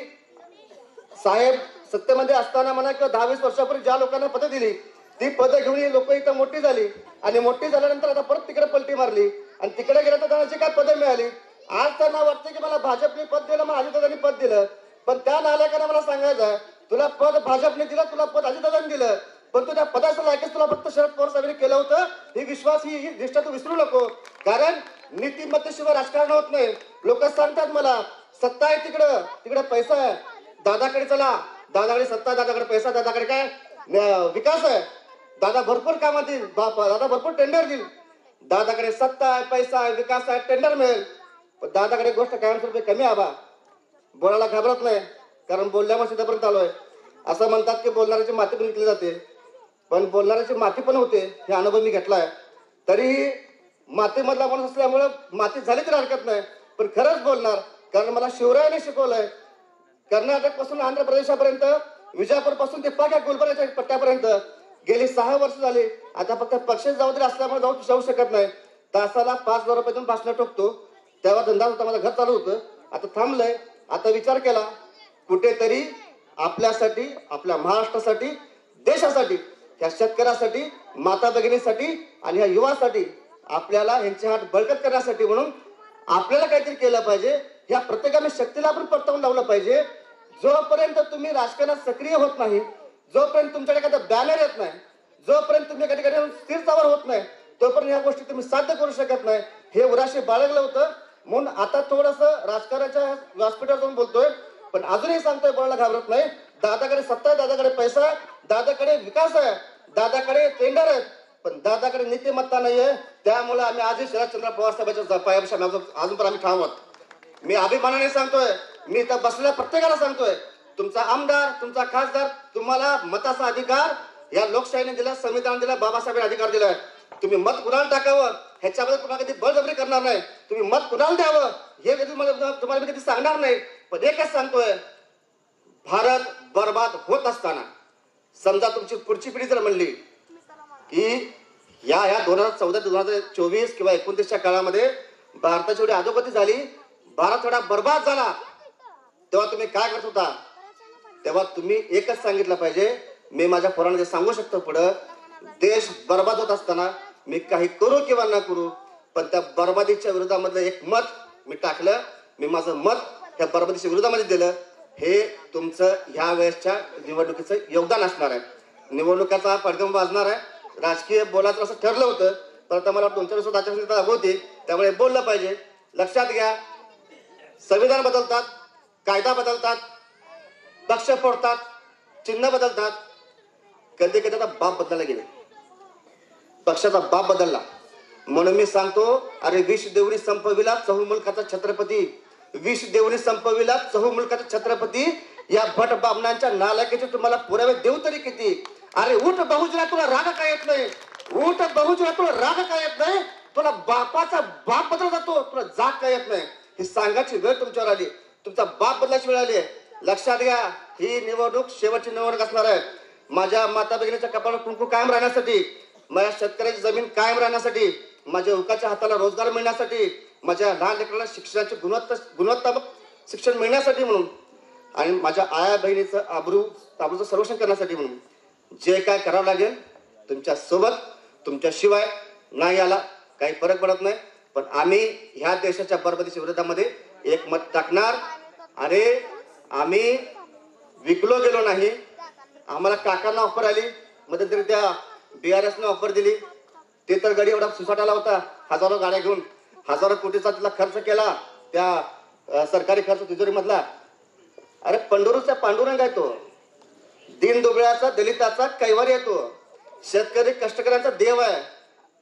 साहेब सत्तेमध्ये असताना म्हणा किंवा 10-20 वर्षापूर्वी ज्या लोकांना पदं दिली ती पदं घेऊन ही लोक इथं मोठी झाली आणि मोठी झाल्यानंतर आता परत तिकडे पलटी मारली आणि तिकडे गेलं तर त्यांची काय पदं मिळाली. आज त्यांना वाटतं की मला भाजपने पद दिलं, मला अजितदादांनी पद दिलं, पण त्या नालायकांना मला सांगायचं तुला पद भाजपने दिलं, तुला पद अजितदादांनी दिलं, पण तू त्या पदाचं लायकीच तुला फक्त शरद पवार साहेबांनी केलं होतं. ही विश्वास ही निष्ठा तू विसरू नको, कारण नीतिमत्तेशिवाय राजकारण होत नाही. लोक सांगतात मला सत्ता आहे तिकडं, तिकडे पैसा आहे, दादाकडे चला, दादाकडे सत्ता, दादाकडे पैसा, दादाकडे काय विकास आहे, दादा भरपूर कामात देईल, दादा भरपूर टेंडर देईल, दादाकडे सत्ता आहे, पैसा आहे, विकास आहे, टेंडर मिळेल. पण दादाकडे गोष्ट कायमस्वरूपी कमी आबा, बोलायला घाबरत नाही, कारण बोलल्यामुळे सिद्धापर्यंत आलोय. असं म्हणतात की बोलणाऱ्याची माती पण विकली जाते, पण बोलणाऱ्याची माती पण होते, हे अनुभव मी घेतलाय. तरीही मातीमधला माणूस असल्यामुळं माती झाली तरी हरकत नाही, पण खरंच बोलणार, कारण मला शिवरायाने शिकवलंय. कर्नाटक पासून आंध्र प्रदेशापर्यंत, विजापूर पासून ते पाक गुलबर्गाच्या पट्ट्यापर्यंत गेली 6 वर्ष झाली. आता फक्त पक्षाची जबाबदारी असल्यामुळे जाऊ शकत नाही. तासाला 5,000 रुपयातून भाषण ठोकतो, तेव्हा धंदा होता, माझं घर चालू होतं, आता थांबलंय. आता विचार केला कुठेतरी आपल्यासाठी, आपल्या महाराष्ट्रासाठी, देशासाठी, ह्या शेतकऱ्यासाठी, माता भगिनीसाठी आणि ह्या युवासाठी आपल्याला ह्यांचे हात बळकट करण्यासाठी म्हणून आपल्याला काहीतरी केलं पाहिजे. ह्या प्रत्येकाने शक्तीला आपण परतवून लावलं पाहिजे. जोपर्यंत तुम्ही राजकारणात सक्रिय होत नाही, जोपर्यंत तुमच्याकडे एखादा बॅनर येत नाही, जोपर्यंत तुम्ही कधी स्थिर स्थावर होत नाही, तोपर्यंत ह्या गोष्टी तुम्ही साध्य करू शकत नाही. हे उराशी बाळगलं होतं, म्हणून आता थोडंसं राजकारणाच्या व्यासपीठावर जाऊन बोलतोय, पण अजूनही सांगतोय, बोलायला घाबरत नाही. दादाकडे सत्ता आहे, दादाकडे पैसा आहे, दादाकडे विकास आहे, दादाकडे टेंडर आहेत, पण दादाकडे नीतिमत्ता नाहीये. त्यामुळे आम्ही आजही शरदचंद्र पवार साहेबांच्या पायापाशी अजून पण आम्ही ठाम आहोत. मी अभिमानाने सांगतोय, मी इथं बसलेल्या प्रत्येकाला सांगतोय, तुमचा आमदार, तुमचा खासदार, तुम्हाला मताचा अधिकार या लोकशाहीने दिला, संविधान दिला, बाबासाहेबांनी अधिकार दिलाय. तुम्ही मत कुणाला टाकावं ह्याच्याबद्दल तुम्हाला कधी बळजबरी करणार नाही, तुम्ही मत कुणाला द्यावं हे तुम्हाला मी कधी सांगणार नाही. पण एकच सांगतोय, भारत बर्बाद होत असताना समजा तुमची पुढची पिढी जर म्हणली की या 2014, 2024 किंवा 29च्या काळामध्ये भारताची एवढी अधोगती झाली, भारत थोडा बर्बाद झाला, तेव्हा तुम्ही काय करत होता? तेव्हा तुम्ही एकच सांगितलं पाहिजे, मी माझ्या पोरांना सांगू शकतो पुढं, देश बर्बाद होत असताना मी काही करू किंवा न करू, पण त्या बर्बादीच्या विरोधामधलं एक मत मी टाकलं, मी माझं मत त्या बर्बादीच्या विरोधामध्ये दिलं. हे तुमचं ह्या वेळेसच्या निवडणुकीचं योगदान असणार आहे. निवडणुकीचा पडगम वाजणार आहे. राजकीय बोलायचं असं ठरलं होतं, पण आता मला 2-4 दिवसात आचारसंहिता होती, त्यामुळे बोललं पाहिजे. लक्षात घ्या, संविधान बदलतात, कायदा बदलतात, पक्ष फोडतात, चिन्ह बदलतात, कधी कधी आता बाप बदलायला गेले, पक्षाचा बाप बदलला. म्हणून मी सांगतो, अरे विष देऊनी संपविला चहू मुलखाचा छत्रपती, विष देऊनी संपविला चहू मुलखाचा छत्रपती. या भट बामणांच्या नालायकीचे तुम्हाला पुरावे देऊ तरी किती? अरे उठ बहुजना, तुला राग काय येत नाही? उठ बहुजना, तुला राग काय येत नाही? तुला बापाचा बाप बदलला जातो, तुला जाग काय येत नाही? ही सांगायची वेळ तुमच्यावर आली, तुमचा बाप बदलायची वेळ आली आहे. लक्षात घ्या, ही निवडणूक शेवटची निवडणूक असणार आहे. माझ्या माता भगिनीच्या कपाळावर कुंकू कायम राहण्यासाठी, माझ्या शेतकऱ्याची जमीन कायम राहण्यासाठी, माझ्या युवकाच्या हाताला रोजगार मिळण्यासाठी, माझ्या लहान लेकरांना शिक्षणाची गुणवत्तात्मक शिक्षण मिळण्यासाठी म्हणून, आणि माझ्या आया बहिणीचं आबरूचं संरक्षण करण्यासाठी म्हणून जे काय करावं लागेल तुमच्या सोबत, तुमच्या शिवाय नाही आला काही फरक पडत नाही. पण आम्ही ह्या देशाच्या बरबादीच्या विरोधामध्ये एक मत टाकणार. अरे आम्ही विकलो गेलो नाही. आम्हाला काकांना ऑफर आली, मध्यंतरी त्या BRS ने ऑफर दिली, ते तर गडी एवढा सुसाटाला होता, हजारो गाड्या घेऊन, हजारो कोटीचा तिथला खर्च केला, त्या सरकारी खर्च तिजोरी मधला. अरे पंढरूचा पांडुरंग आहे तो, दीन दुबळ्याचा दलिताचा कैवारी आहे तो, शेतकरी कष्टकऱ्यांचा देव आहे.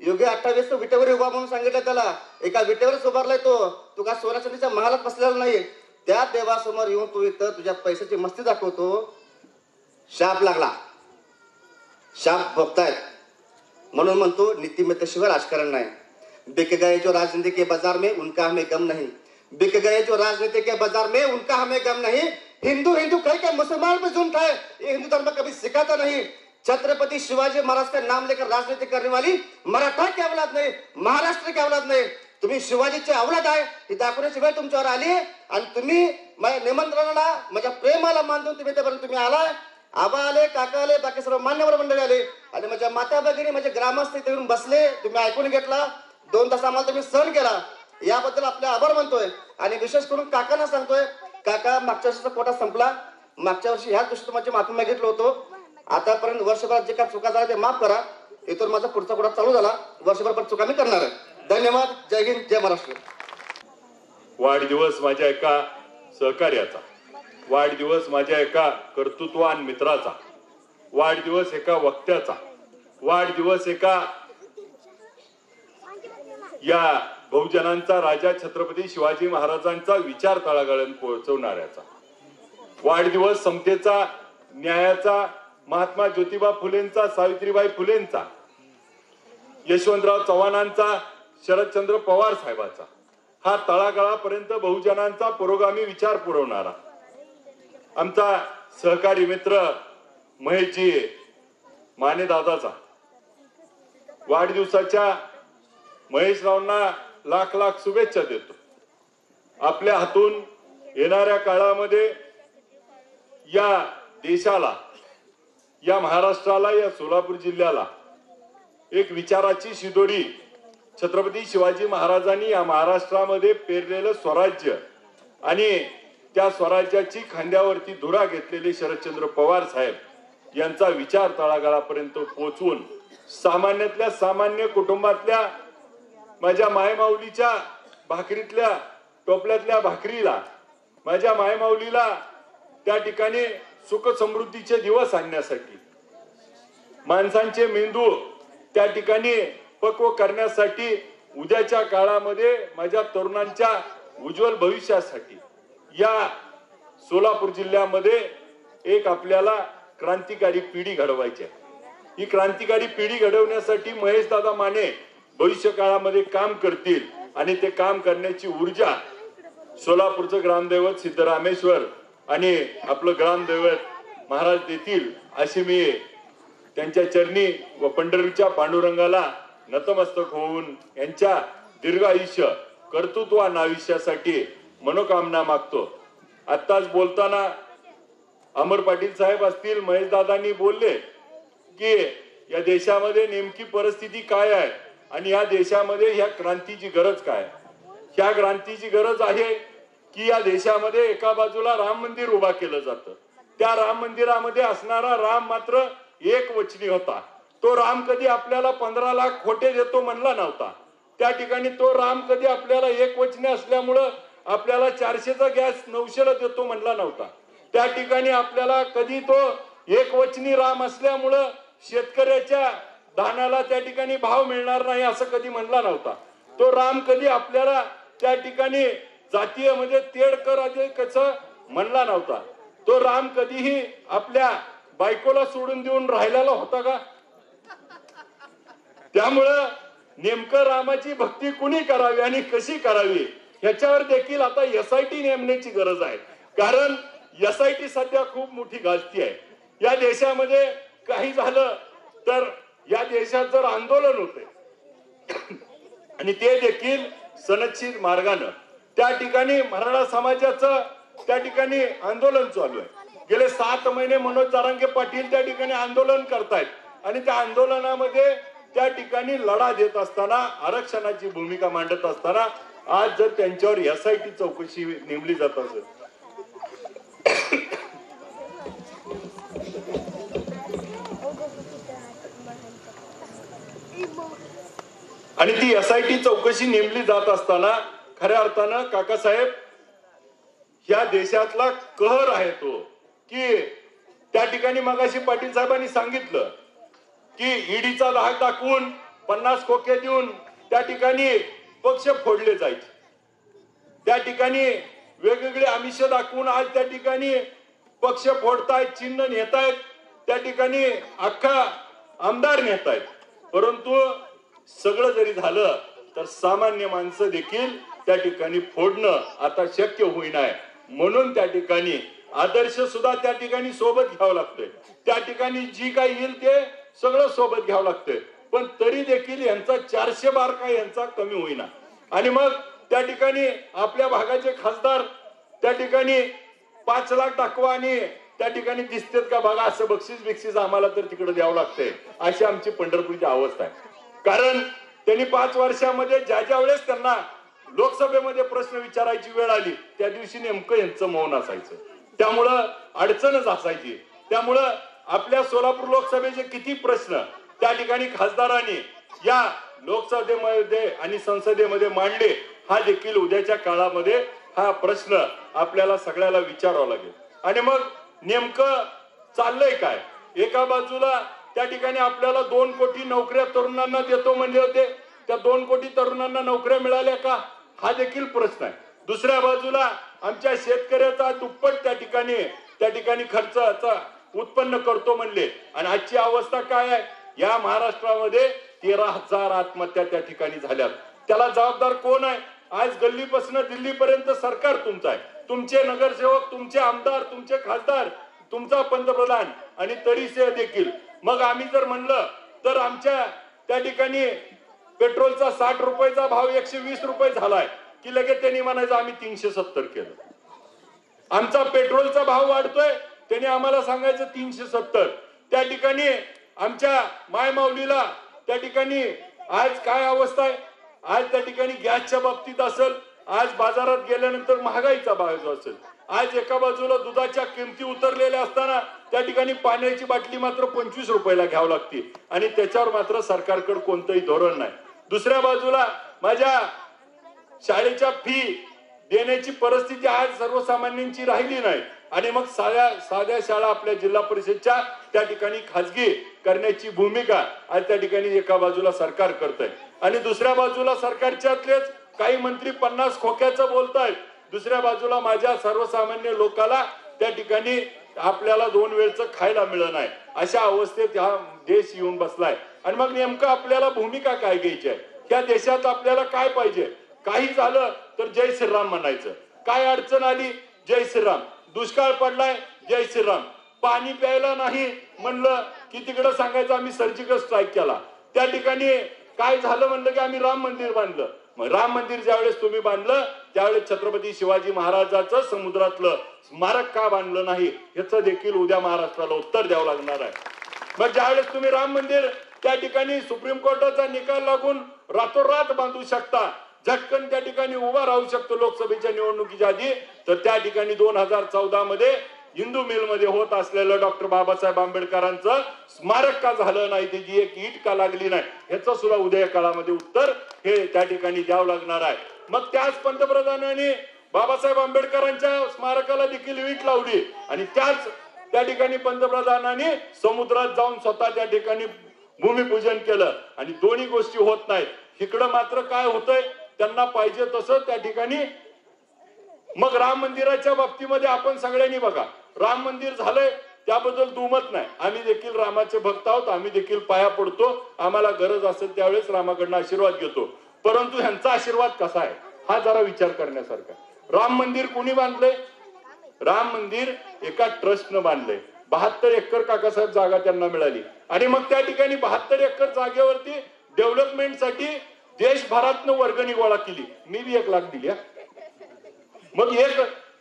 योगी 28 विटेवर उभा म्हणून सांगितलं त्याला, एका विटेवरच उभारलाय तो. तू का सोन्या चांदीच्या महालात बसलेला नाही, त्या देवासमोर येऊन तू इथं तुझ्या पैशाची मस्ती दाखवतो. शाप लागला, शाप भोगतायत. म्हणून म्हणतो नीतिमत्तेशिवाय राजकारण नाही. बिक गए जो राजनीति के बाजार में उनका हमें गम नहीं, बिक गए जो राजनीति के बाजार में उनका हमें गम नहीं. हिंदू हिंदू कह के मुसलमान पे झूठ है, ये हिंदू धर्म कभी सिखाता नहीं. छत्रपति शिवाजी महाराज का नाम लेकर राजनीति करने वाली मराठा की औलाद नहीं, महाराष्ट्र की औलाद नाही. तुम्ही शिवाजीचे औलाद आहे ही दाखवण्याची वेळ तुमच्यावर आली. आणि तुम्ही माझ्या निमंत्रणाला, माझ्या प्रेमाला मान देऊन तुम्ही आलाय. आबा आले, काका आले, बाकी सर्व मान्यवर मंडळी आले आणि माझ्या माता भगिनी माझे ग्रामस्थ इथे येऊन बसले. तुम्ही ऐकून घेतला, 2 तास आम्हाला तुम्ही सहन केला, याबद्दल आपले आभार मानतोय. आणि विशेष करून काकांना सांगतोय, काका मागच्या वर्षीचा कोटा संपला, मागच्या वर्षी ह्याच दिवशी तुम्हाला माफी मागितलं होतं. आतापर्यंत वर्षभरात जे काय चुका झाल्या ते माफ करा. इथून माझा पुढचा कोटा चालू झाला, वर्षभर चुका मी करणार आहे. धन्यवाद. जय हिंद, जय महाराष्ट्र. वाढदिवस माझ्या एका सहकार्याचा, वाढदिवस माझ्या एका कर्तृत्वान मित्राचा, वाढदिवस एका वक्त्याचा, वाढदिवस एका या बहुजनांचा राजा छत्रपती शिवाजी महाराजांचा विचार तळागाळात पोहोचवणाऱ्याचा, वाढदिवस समतेचा, न्यायाचा, महात्मा ज्योतिबा फुलेंचा, सावित्रीबाई फुलेंचा, यशवंतराव चव्हाणांचा, शरदचंद्र पवार साहेबाचा, हा तळागाळापर्यंत बहुजनांचा पुरोगामी विचार पुरवणारा आमचा सहकारी मित्र महेशजी माने दादाचा, वाढदिवसाच्या महेशरावांना लाख लाख शुभेच्छा देतो. आपल्या हातून येणाऱ्या काळामध्ये या देशाला, या महाराष्ट्राला, या सोलापूर जिल्ह्याला एक विचाराची शिदोरी छत्रपती शिवाजी महाराजांनी या महाराष्ट्रामध्ये पेरलेलं स्वराज्य आणि त्या स्वराज्याची खांद्यावरती धुरा घेतलेले शरदचंद्र पवार साहेब यांचा विचार तळागाळापर्यंत पोहोचवून सामान्यातल्या सामान्य कुटुंबातल्या माझ्या मायमाऊलीच्या भाकरीतल्या टोपल्यातल्या भाकरीला, माझ्या मायमाऊलीला त्या ठिकाणी सुख समृद्धीचे दिवस आणण्यासाठी, माणसांचे मेंदू त्या ठिकाणी पक्व करण्यासाठी, उद्याच्या काळामध्ये माझ्या तरुणांच्या उज्ज्वल भविष्यासाठी या सोलापूर जिल्ह्यामध्ये एक आपल्याला क्रांतिकारी पिढी घडवायची आहे. ही क्रांतिकारी पिढी घडवण्यासाठी महेश दादा माने भविष्य काळामध्ये काम करतील आणि ते काम करण्याची ऊर्जा सोलापूरचं ग्रामदैवत सिद्धरामेश्वर आणि आपलं ग्रामदैवत महाराज देतील अशी मी त्यांच्या चरणी व पंढरीच्या पांडुरंगाला नतमस्तक होऊन यांच्या दीर्घ आयुष्य, कर्तृत्वान आयुष्यासाठी मनोकामना मागतो. आत्ताच बोलताना अमर पाटील साहेब असतील, महेश दादांनी बोलले की या देशामध्ये नेमकी परिस्थिती काय आहे आणि या देशामध्ये ह्या क्रांतीची गरज काय. ह्या क्रांतीची गरज आहे की या देशामध्ये एका बाजूला राम मंदिर उभा केलं जातं, त्या राम मंदिरामध्ये असणारा राम मात्र एक वचनी होता. तो राम कधी आपल्याला 15 लाख खोटे देतो म्हणला नव्हता. त्या ठिकाणी तो राम कधी आपल्याला एक वचनी असल्यामुळं आपल्याला 400चा गॅस 900ला देतो म्हणला नव्हता. त्या ठिकाणी आपल्याला कधी तो एक वचनी राम असल्यामुळं शेतकऱ्याच्या धानाला त्या ठिकाणी भाव मिळणार नाही असं कधी म्हणला नव्हता. तो राम कधी आपल्याला त्या ठिकाणी जातीय म्हणजे तेढ कर आधी कसं म्हणला नव्हता. तो राम कधीही आपल्या बायकोला सोडून देऊन राहिलेला होता का. त्यामुळं नेमकं रामाची भक्ती कुणी करावी आणि कशी करावी ह्याच्यावर देखील आता SIT नेमण्याची गरज आहे. कारण SIT सध्या खूप मोठी गाजती आहे. या देशामध्ये काही झालं तर या देशात जर आंदोलन होते आणि ते देखील सनदशीर मार्गानं, त्या ठिकाणी मराठा समाजाचं त्या ठिकाणी आंदोलन चालू आहे. गेले 7 महिने मनोज जरांगे पाटील त्या ठिकाणी आंदोलन करतायत आणि त्या आंदोलनामध्ये त्या ठिकाणी लढा देत असताना, आरक्षणाची भूमिका मांडत असताना आज जर त्यांच्यावर SIT चौकशी नेमली जात असेल आणि ती SIT चौकशी नेमली जात असताना खऱ्या अर्थानं काकासाहेब या देशातला कहर आहे तो की त्या ठिकाणी मगाशी पाटील साहेबांनी सांगितलं की ईडीचा धाक दाखवून 50 खोके देऊन त्या ठिकाणी पक्ष फोडले जायचे. त्या ठिकाणी वेगवेगळे आमिष दाखवून आज त्या ठिकाणी पक्ष फोडतायत, चिन्ह नेतायत, त्या ठिकाणी अख्खा आमदार नेतायत. परंतु सगळं जरी झालं तर सामान्य माणसं देखील त्या ठिकाणी फोडणं आता शक्य होईना. म्हणून त्या ठिकाणी आदर्श सुद्धा त्या ठिकाणी सोबत घ्यावं लागतंय. त्या ठिकाणी जी काही येईल ते सगळं सोबत घ्यावं लागतंय. पण तरी देखील यांचा 400 बारका यांचा कमी होईना. आणि मग त्या ठिकाणी आपल्या भागाचे खासदार त्या ठिकाणी 5 लाख दाखवा आणि त्या ठिकाणी दिसतेत का बघा, असं बक्षीस आम्हाला तर तिकडे द्यावं लागतंय, अशी आमची पंढरपूरची अवस्था आहे. कारण त्यांनी 5 वर्षामध्ये ज्या वेळेस त्यांना लोकसभेमध्ये प्रश्न विचारायची वेळ आली त्या दिवशी नेमकं यांचं मौन असायचं, त्यामुळं अडचणच असायची. त्यामुळं आपल्या सोलापूर लोकसभेचे किती प्रश्न त्या ठिकाणी खासदारांनी या लोकसभेमध्ये आणि संसदेमध्ये मांडले, हा देखील उद्याच्या काळामध्ये हा प्रश्न आपल्याला सगळ्याला विचारावा लागेल. आणि मग नेमकं चाललंय काय? एका बाजूला त्या ठिकाणी आपल्याला 2 कोटी नोकऱ्या तरुणांना देतो म्हणले होते, त्या 2 कोटी तरुणांना नोकऱ्या मिळाल्या का, हा देखील प्रश्न आहे. दुसऱ्या बाजूला आमच्या शेतकऱ्याचा दुप्पट त्या ठिकाणी खर्चाचा उत्पन्न करतो म्हणले, आणि आजची अवस्था काय आहे? या महाराष्ट्रामध्ये 13,000 आत्महत्या त्या ठिकाणी झाल्यात. त्याला जबाबदार कोण आहे? आज गल्लीपासून दिल्लीपर्यंत सरकार तुमचं आहे, तुमचे नगरसेवक, तुमचे आमदार, तुमचे खासदार, तुमचा पंतप्रधान, आणि तरीसे देखील. मग आम्ही जर म्हणलं तर आमच्या त्या ठिकाणी पेट्रोलचा 60 रुपयाचा भाव 120 रुपये झालाय की लगेच त्यांनी म्हणायचं आम्ही 370 केलं. आमचा पेट्रोलचा भाव वाढतोय, त्यांनी आम्हाला सांगायचं 370. त्या ठिकाणी आमच्या मायमाऊलीला त्या ठिकाणी आज काय अवस्था आहे? आज त्या ठिकाणी गॅसच्या बाबतीत असेल, आज बाजारात गेल्यानंतर महागाईचा भाव असेल, आज एका बाजूला दुधाच्या किमती उतरलेल्या असताना त्या ठिकाणी पाण्याची बाटली मात्र 25 रुपयाला घ्यावी लागते, आणि त्याच्यावर मात्र सरकारकडे कोणतंही धोरण नाही. दुसऱ्या बाजूला माझ्या शाळेच्या फी देण्याची परिस्थिती आज सर्वसामान्यांची राहिली नाही, आणि मग साध्या शाळा आपल्या जिल्हा परिषदच्या त्या ठिकाणी खाजगी करण्याची भूमिका आज त्या ठिकाणी एका बाजूला सरकार करतंय, आणि दुसऱ्या बाजूला सरकारच्यातलेच काही मंत्री 50 खोक्याचं बोलतायत. दुसऱ्या बाजूला माझ्या सर्वसामान्य लोकाला त्या ठिकाणी आपल्याला 2 वेळचं खायला मिळत नाही, अशा अवस्थेत हा देश येऊन बसलाय. आणि मग नेमकं आपल्याला भूमिका काय घ्यायची आहे? या देशात आपल्याला काय पाहिजे? काही झालं तर जय श्रीराम म्हणायचं, काय अडचण आली जय श्रीराम, दुष्काळ पडलाय जय श्रीराम, पाणी प्यायला नाही म्हणलं की तिकडे सांगायचं आम्ही सर्जिकल स्ट्राईक केला, त्या ठिकाणी काय झालं म्हणलं की आम्ही राम मंदिर बांधलं. मग राम मंदिर ज्यावेळेस तुम्ही बांधलं त्यावेळेस छत्रपती शिवाजी महाराजांचं समुद्रातलं स्मारक का बांधलं नाही, याचं देखील उद्या महाराष्ट्राला उत्तर द्यावं लागणार आहे. मग ज्यावेळेस तुम्ही राम मंदिर त्या ठिकाणी सुप्रीम कोर्टाचा निकाल लागून रातोरात बांधू शकता, झटकन त्या ठिकाणी उभा राहू शकतो लोकसभेच्या निवडणुकीच्या आधी, तर त्या ठिकाणी 2014 मध्ये हिंदू मिल मध्ये होत असलेलं डॉक्टर बाबासाहेब आंबेडकरांचं स्मारक का झालं नाही, त्याची एक ईट का लागली नाही, ह्याचं सुद्धा उद्या काळामध्ये उत्तर हे त्या ठिकाणी द्यावं लागणार आहे. मग त्याच पंतप्रधानांनी बाबासाहेब आंबेडकरांच्या स्मारकाला देखील वीट लावली, आणि त्याच त्या ठिकाणी पंतप्रधानांनी समुद्रात जाऊन स्वतः त्या ठिकाणी भूमिपूजन केलं, आणि दोन्ही गोष्टी होत नाहीत. इकडं मात्र काय होतंय, त्यांना पाहिजे तसं त्या ठिकाणी. मग राम मंदिराच्या बाबतीमध्ये आपण सगळ्यांनी बघा, राम मंदिर झालंय त्याबद्दल दुमत नाही, आम्ही देखील रामाचे भक्त आहोत, आम्ही देखील पाया पडतो, आम्हाला गरज असेल त्यावेळेस रामाकडनं आशीर्वाद घेतो. परंतु ह्यांचा आशीर्वाद कसा आहे हा जरा विचार करण्यासारखा. राम मंदिर कोणी बांधलंय? राम मंदिर एका ट्रस्टनं बांधलंय. 72 एकर काकासाहेब जागा त्यांना मिळाली, आणि मग त्या ठिकाणी 72 एकर जागेवरती डेव्हलपमेंटसाठी देशभरातनं वर्गणी गोळा केली. मी बी 1 लाख दिली. मग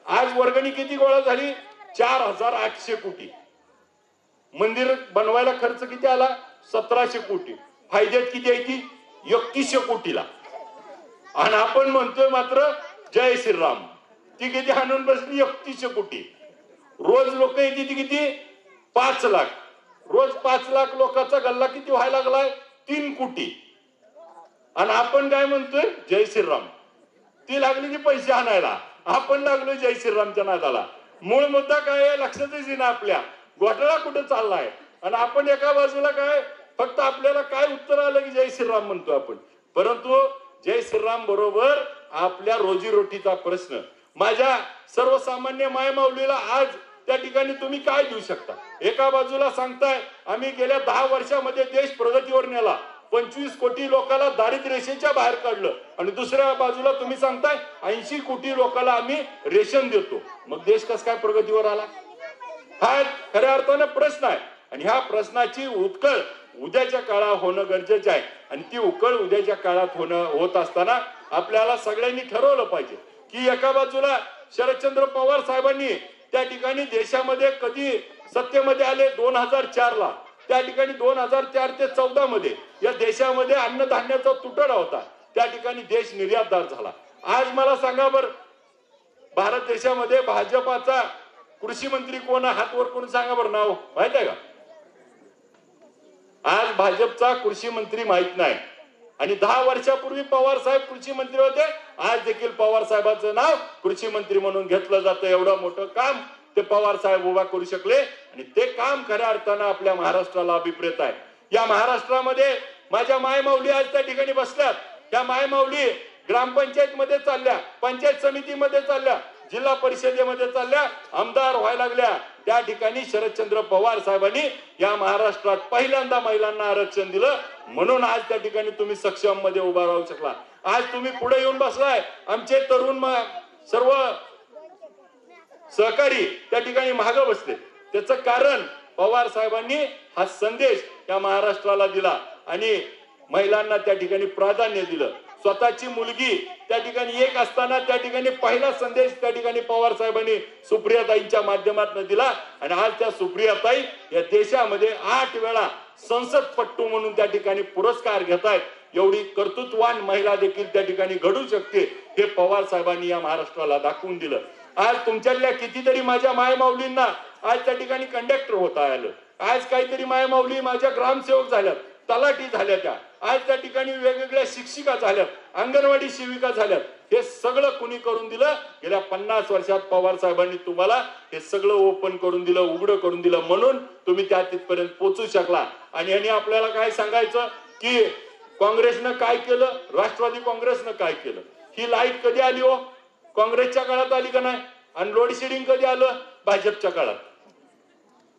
आज वर्गणी किती गोळा झाली? 4800 कोटी. मंदिर बनवायला खर्च किती आला? 1700 कोटी. फायद्यात किती आहे ती? 3100 कोटीला. आणि आपण म्हणतोय मात्र जय श्रीराम. ती किती आणून बसली? 3100 कोटी. रोज लोक येते ती किती? 5 लाख. रोज 5 लाख लोकांचा गल्ला किती व्हायला लागलाय? 3 कोटी. आणि आपण काय म्हणतोय? जय श्रीराम. ती लागली की पैसे आणायला, आपण लागलो जय श्रीरामच्या नादाला. मूळ मुद्दा काय आहे लक्षातच येईना आपल्या. घोटाळा कुठे चाललाय, आणि आपण एका बाजूला काय फक्त आपल्याला काय उत्तर आलं की जय श्रीराम म्हणतो आपण. परंतु जय श्रीराम बरोबर आपल्या रोजीरोटीचा प्रश्न. माझ्या सर्वसामान्य मायमाऊलीला आज त्या ठिकाणी तुम्ही काय देऊ शकता? एका बाजूला सांगताय आम्ही गेल्या 10 वर्षामध्ये देश प्रगतीवर नेला, 25 कोटी लोकांना दारिद्र्य रेषेच्या बाहेर काढलं, आणि दुसऱ्या बाजूला तुम्ही सांगताय 80 कोटी लोकांना आम्ही रेशन देतो. मग देश कस काय प्रगतीवर आला? हा खऱ्या अर्थानं प्रश्न आहे, आणि ह्या प्रश्नाची उत्कळ उद्याच्या काळात होणं गरजेचं आहे. आणि ती उकळ उद्याच्या काळात होत असताना आपल्याला सगळ्यांनी ठरवलं पाहिजे की एका बाजूला शरदचंद्र पवार साहेबांनी त्या ठिकाणी देशामध्ये कधी सत्तेमध्ये आले 2004ला, त्या ठिकाणी 2004 ते 14 मध्ये या देशामध्ये अन्नधान्याचा तुटवडा होता, त्या ठिकाणी देश निर्यातदार झाला. आज मला सांगा बर, भारत देशामध्ये भाजपाचा कृषी मंत्री कोण आहे? हात वर कोणी सांगा बरं, नाव माहित आहे का? आज भाजपचा कृषी मंत्री माहित नाही. आणि 10 वर्षापूर्वी पवार साहेब कृषी मंत्री होते, आज देखील पवार साहेबांचं नाव कृषी मंत्री म्हणून घेतलं जातं. एवढं मोठं काम ते पवार साहेब उभा करू शकले आणि ते काम खऱ्या अर्थानं आपल्या महाराष्ट्राला अभिप्रेत आहे. या महाराष्ट्रामध्ये माझ्या मायमाऊली आज त्या ठिकाणी बसल्यात. त्या मायमाऊली ग्रामपंचायत मध्ये चालल्या, पंचायत समितीमध्ये चालल्या, जिल्हा परिषदेमध्ये चालल्या, आमदार व्हायला लागल्या. त्या ठिकाणी शरदचंद्र पवार साहेबांनी या महाराष्ट्रात पहिल्यांदा महिलांना आरक्षण दिलं, म्हणून आज त्या ठिकाणी तुम्ही सक्षम मध्ये उभा राहू शकला. आज तुम्ही पुढे येऊन बसलाय. आमचे तरुण सर्व सहकारी त्या ठिकाणी मागे बसले. त्याचं कारण पवार साहेबांनी हा संदेश या महाराष्ट्राला दिला आणि महिलांना त्या ठिकाणी प्राधान्य दिलं. स्वतःची मुलगी त्या ठिकाणी एक असताना त्या ठिकाणी पहिला संदेश त्या ठिकाणी पवार साहेबांनी सुप्रियाताईंच्या माध्यमातून दिला आणि आज त्या सुप्रियाताई या देशामध्ये 8 वेळा संसदपट्टू म्हणून त्या ठिकाणी पुरस्कार घेत आहेत. एवढी कर्तृत्ववान महिला देखील त्या ठिकाणी घडू शकते हे पवार साहेबांनी या महाराष्ट्राला दाखवून दिलं. आज तुमच्यातल्या कितीतरी माझ्या मायमाऊलींना आज त्या ठिकाणी कंडक्टर होता आलं. आज काहीतरी मायमाऊली माझ्या ग्रामसेवक झाल्यात, तलाठी झाल्या, त्या आज त्या ठिकाणी वेगवेगळ्या शिक्षिका झाल्यात, अंगणवाडी सेविका झाल्यात. हे सगळं कुणी करून दिलं? गेल्या 50 वर्षात पवार साहेबांनी तुम्हाला हे सगळं ओपन करून दिलं, उघडं करून दिलं, म्हणून तुम्ही त्या तिथपर्यंत पोहोचू शकला. आणि यांनी आपल्याला काय सांगायचं की काँग्रेसनं काय केलं, राष्ट्रवादी काँग्रेसनं काय केलं. ही लाईट कधी आली हो? काँग्रेसच्या काळात आली का नाही? आणि लोड शेडिंग कधी आलं? भाजपच्या काळात.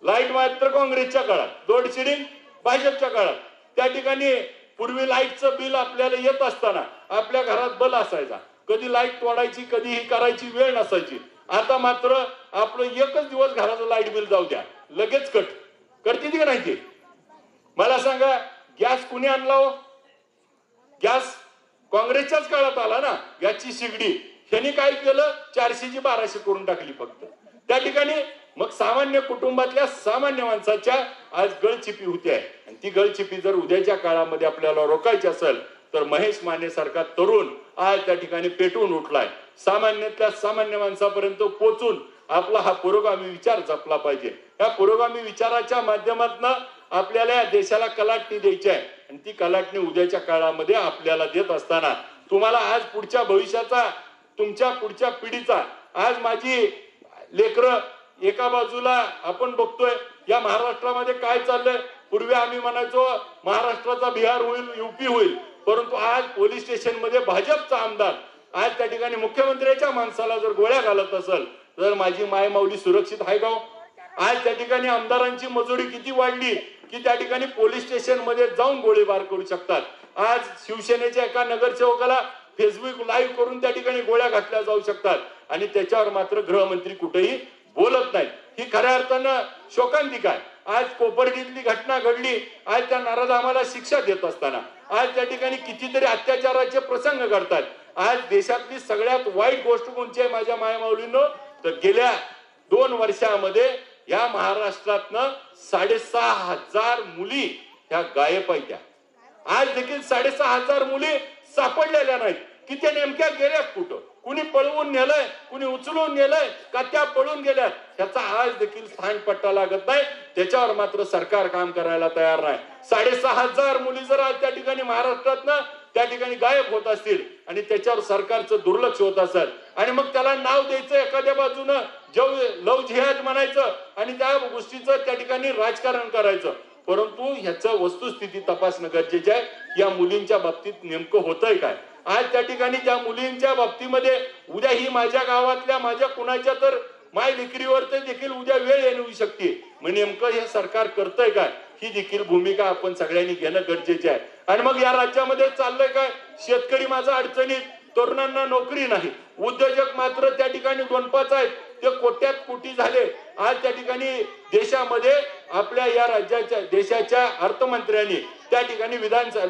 लाईट मात्र काँग्रेसच्या काळात, लोड शेडिंग भाजपच्या काळात. त्या ठिकाणी पूर्वी लाईटचं बिल आपल्याला येत असताना आपल्या घरात बल असायचा, कधी लाईट तोडायची कधी ही करायची वेळ नसायची. आता मात्र आपलं एकच दिवस घराचं लाईट बिल जाऊ द्या, लगेच कट करते की नाही ते? मला सांगा, गॅस कुणी आणला हो? गॅस काँग्रेसच्याच काळात आला ना. याची शिगडी ह्यांनी काय केलं? 400 ची 1200 करून टाकली फक्त. त्या ठिकाणी मग सामान्य कुटुंबातल्या सामान्य माणसाच्या आज गळचिपी होते आहे. आणि ती गळचिपी जर उद्याच्या काळामध्ये आपल्याला रोखायची असेल तर महेश माने सारखा तरुण आज त्या ठिकाणी पेटून उठलाय. सामान्यातल्या सामान्य माणसापर्यंत पोहोचून आपला हा पुरोगामी विचार जपला पाहिजे. या पुरोगामी विचाराच्या माध्यमातून आपल्याला या देशाला कलाटणी द्यायची आहे आणि ती कलाटणी उद्याच्या काळामध्ये आपल्याला देत असताना तुम्हाला आज पुढच्या भविष्याचा, तुमच्या पुढच्या पिढीचा, आज माझी लेकरं एका बाजूला आपण बघतोय या महाराष्ट्रामध्ये काय चाललंय. पूर्वी आम्ही म्हणायचो महाराष्ट्राचा बिहार होईल, यूपी होईल, परंतु आज पोलीस स्टेशन मध्ये भाजपचा आमदार आज त्या ठिकाणी मुख्यमंत्र्याच्या माणसाला जर गोळ्या घालत असेल तर माझी मायमाऊली सुरक्षित आहे का? आज त्या ठिकाणी आमदारांची मजुरी किती वाढली की त्या ठिकाणी पोलीस स्टेशन मध्ये जाऊन गोळीबार करू शकतात. आज शिवसेनेच्या एका नगरसेवकाला फेसबुक लाईव्ह करून त्या ठिकाणी गोळ्या घातल्या जाऊ शकतात आणि त्याच्यावर मात्र गृहमंत्री कुठेही बोलत नाही. ही खऱ्या अर्थानं शोकांतिक आहे. आज कोपर्डीतली घटना घडली, आज त्या नराधामाला शिक्षा देत असताना आज त्या ठिकाणी कितीतरी अत्याचाराचे प्रसंग घडतात. आज देशातली सगळ्यात वाईट गोष्ट कोणती आहे माझ्या मायमाऊलींनो? तर गेल्या 2 वर्षामध्ये या महाराष्ट्रातनं 6,500 मुली ह्या गायब आहेत. आज देखील 6,500 मुली सापडलेल्या नाहीत की त्या नेमक्या गेल्यात कुठं. कुणी पळवून नेलंय, कुणी उचलून नेलंय का त्या पळून गेल्यात ह्याचा आज देखील स्थान पट्टा लागत नाही. त्याच्यावर मात्र सरकार काम करायला तयार नाही. 6,500 मुली जर आज त्या ठिकाणी महाराष्ट्रातनं त्या ठिकाणी गायब होत असतील आणि त्याच्यावर सरकारचं दुर्लक्ष होत असेल आणि मग त्याला नाव द्यायचं एखाद्या बाजूनं लव जिहाद म्हणायचं आणि त्या गोष्टीचं त्या ठिकाणी राजकारण करायचं, परंतु ह्याचं वस्तुस्थिती तपासणं गरजेचं आहे. या मुलींच्या बाबतीत नेमकं होतंय काय? आज त्या ठिकाणी त्या मुलींच्या बाबतीमध्ये उद्या ही माझ्या गावातल्या माझ्या कुणाच्या तर माय लेकरीवर देखील उद्या वेळ येऊ शकते. मग नेमकं हे सरकार करतंय काय? ही देखील भूमिका आपण सगळ्यांनी घेणं गरजेचे आहे. आणि मग या राज्यामध्ये चाललंय काय? शेतकरी माझा अडचणीत, तरुणांना नोकरी नाही, उद्योजक मात्र त्या ठिकाणी दोनपाच आहेत, ते कोट्यात कोटी झाले. आज त्या ठिकाणी देशामध्ये आपल्या या राज्याच्या देशाच्या अर्थमंत्र्यांनी त्या ठिकाणी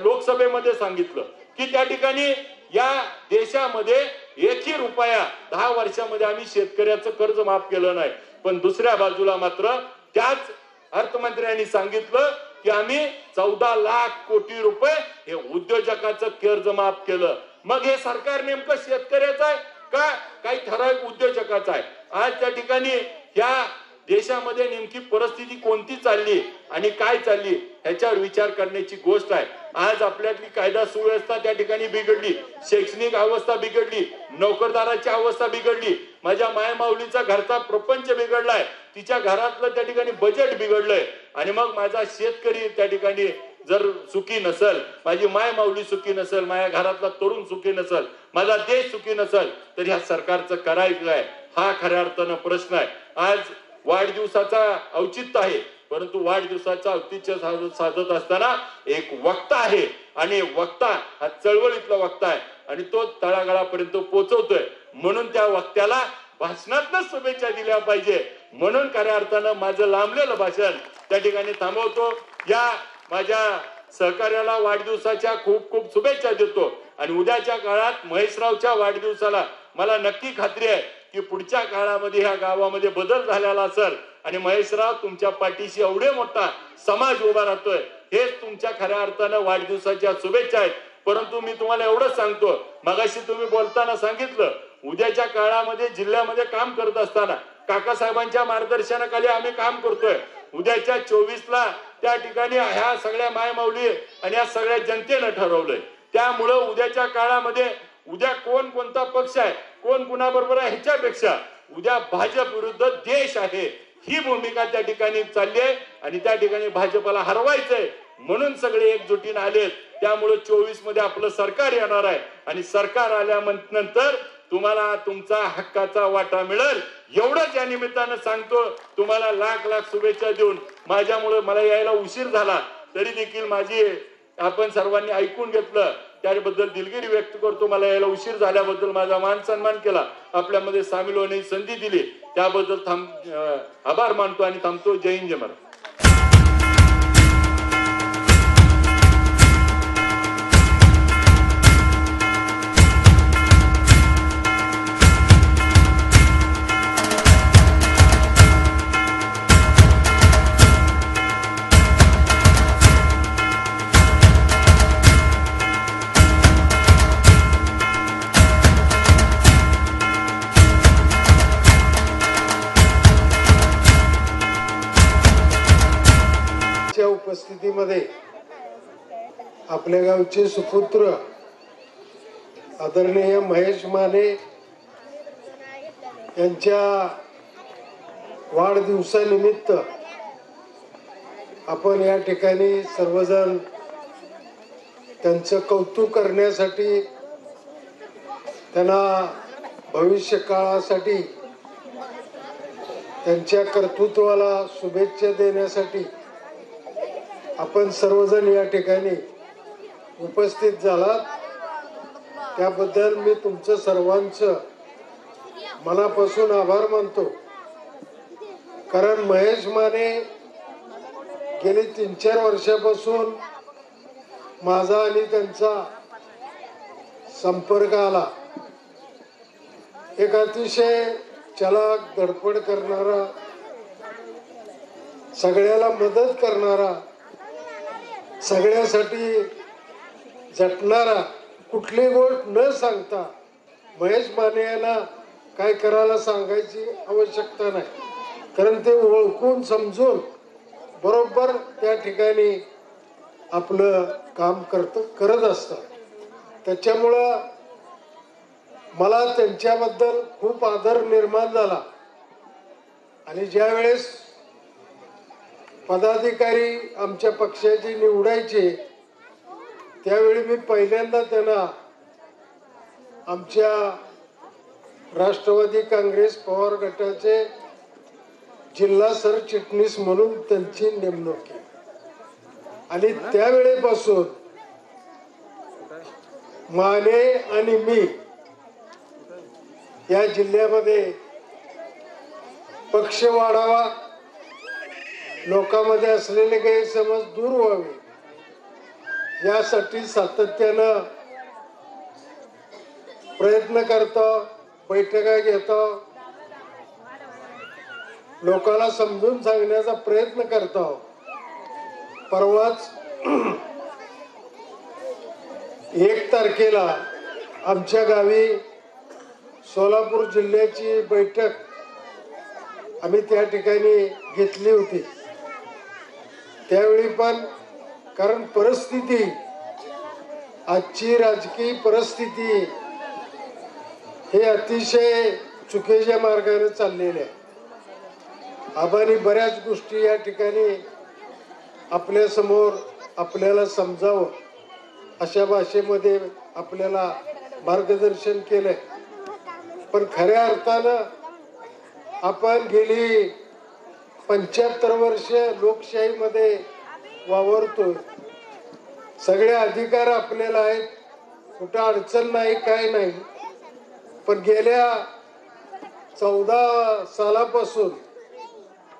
लोकसभेमध्ये सांगितलं की त्या ठिकाणी या देशामध्ये एकही रुपया 10 वर्षामध्ये आम्ही शेतकऱ्याचं कर्ज माफ केलं नाही. पण दुसऱ्या बाजूला मात्र त्याच अर्थमंत्र्यांनी सांगितलं की आम्ही 14 लाख कोटी रुपये हे उद्योजकाचं कर्ज माफ केलं. मग हे सरकार नेमकं शेतकऱ्याचं आहे का काही ठराविक उद्योजकाचं आहे? आज त्या ठिकाणी या देशामध्ये नेमकी परिस्थिती कोणती चालली आणि काय चालली ह्याच्यावर विचार करण्याची गोष्ट आहे. आज आपल्यातली कायदा सुव्यवस्था त्या ठिकाणी बिघडली, शैक्षणिक अवस्था बिघडली, नोकरदाराची अवस्था बिघडली, माझ्या मायमाऊलीचा घरचा प्रपंच बिघडलाय, तिच्या घरातलं त्या ठिकाणी बजेट बिघडलंय. आणि मग माझा शेतकरी त्या ठिकाणी जर सुखी नसेल, माझी मायमाऊली सुखी नसेल, माझ्या घरातला तरुण सुखी नसेल, माझा देश सुखी नसेल, तर ह्या सरकारचं करायचं काय हा खऱ्या अर्थानं प्रश्न आहे. आज वाढदिवसाचा औचित्य आहे, परंतु वाढदिवसाचा औचित्य साधत असताना एक वक्ता आहे आणि वक्ता हा चळवळीतला वक्ता आहे आणि तो तळागाळापर्यंत पोहोचवतोय. म्हणून त्या वक्त्याला भाषणातच शुभेच्छा दिल्या पाहिजे. म्हणून खऱ्या अर्थानं माझं लांबलेलं भाषण त्या ठिकाणी थांबवतो. या माझ्या सहकार्याला वाढदिवसाच्या खूप खूप शुभेच्छा देतो आणि उद्याच्या काळात महेशरावच्या वाढदिवसाला मला नक्की खात्री आहे की पुढच्या काळामध्ये ह्या गावामध्ये बदल झालेला असेल आणि महेशराव तुमच्या पाठीशी एवढे मोठा समाज उभा राहतोय. हेच तुमच्या खऱ्या अर्थानं वाढदिवसाच्या शुभेच्छा आहेत. परंतु मी तुम्हाला एवढंच सांगतो, मगाशी तुम्ही बोलताना सांगितलं उद्याच्या काळामध्ये जिल्ह्यामध्ये काम करत असताना काकासाहेबांच्या मार्गदर्शनाखाली आम्ही काम करतोय. उद्याच्या 24ला त्या ठिकाणी ह्या सगळ्या मायमाऊली आणि या सगळ्या जनतेनं ठरवलंय. त्यामुळं उद्याच्या काळामध्ये उद्या कोण कोणता पक्ष आहे, कोण कुणाबरोबर आहे ह्याच्यापेक्षा उद्या भाजप विरुद्ध देश आहे ही भूमिका त्या ठिकाणी चालली आहे आणि त्या ठिकाणी भाजपला हरवायचंय म्हणून सगळे एकजुटीने आलेत. त्यामुळे 24 मध्ये आपलं सरकार येणार आहे आणि सरकार आल्यानंतर तुम्हाला तुमचा हक्काचा वाटा मिळेल एवढंच या निमित्तानं सांगतो. तुम्हाला लाख लाख शुभेच्छा देऊन माझ्यामुळे मला यायला उशीर झाला तरी देखील माझी आपण सर्वांनी ऐकून घेतलं त्याबद्दल दिलगिरी व्यक्त करतो. मला यायला उशीर झाल्याबद्दल माझा मान सन्मान केला, आपल्यामध्ये सामील होण्याची संधी दिली त्याबद्दल आभार मानतो आणि थांबतो. जय हिंद जय महाराज. उपस्थितीमध्ये आपल्या गावचे सुपुत्र आदरणीय महेश माने यांच्या वाढदिवसानिमित्त आपण या ठिकाणी सर्वजण त्यांचं कौतुक करण्यासाठी, त्यांना भविष्य काळासाठी त्यांच्या कर्तृत्वाला शुभेच्छा देण्यासाठी आपण सर्वजण या ठिकाणी उपस्थित झालात. त्याबद्दल मी तुमचं सर्वांचं मनापासून आभार मानतो. कारण महेश माने गेली 3-4 वर्षापासून माझा आणि त्यांचा संपर्क आला. एक अतिशय चलाक, धडपड करणारा, सगळ्याला मदत करणारा, सगळ्यासाठी झटणारा, कुठली गोष्ट न सांगता महेश माने यांना काय करायला सांगायची आवश्यकता नाही. कारण ते ओळखून समजून बरोबर त्या ठिकाणी आपलं काम करत असतात. त्याच्यामुळं मला त्यांच्याबद्दल खूप आदर निर्माण झाला. आणि ज्या वेळेस पदाधिकारी आमच्या पक्षाचे निवडायचे त्यावेळी मी पहिल्यांदा त्यांना आमच्या राष्ट्रवादी काँग्रेस पवार गटाचे जिल्हा सरचिटणीस म्हणून त्यांची नेमणूक केली. आणि त्यावेळेपासून माने आणि मी या जिल्ह्यामध्ये पक्ष वाढावा, लोकांमध्ये असलेले गैरसमज दूर व्हावे यासाठी सातत्यानं प्रयत्न करतो, बैठका घेतो, लोकांना समजून सांगण्याचा प्रयत्न करतो. परवाच 1 तारखेला आमच्या गावी सोलापूर जिल्ह्याची बैठक आम्ही त्या ठिकाणी घेतली होती. त्यावेळी पण कारण परिस्थिती, आजची राजकीय परिस्थिती हे अतिशय चुकीच्या मार्गाने चाललेले आहे. आबांनी बऱ्याच गोष्टी या ठिकाणी आपल्या समोर आपल्याला समजावं अशा भाषेमध्ये आपल्याला मार्गदर्शन केलंय. पण खऱ्या अर्थानं आपण गेली 75 वर्ष लोकशाहीमध्ये वावरतोय. सगळे अधिकार आपल्याला आहेत, कुठं अडचण नाही, काय नाही. पण गेल्या 14 सालापासून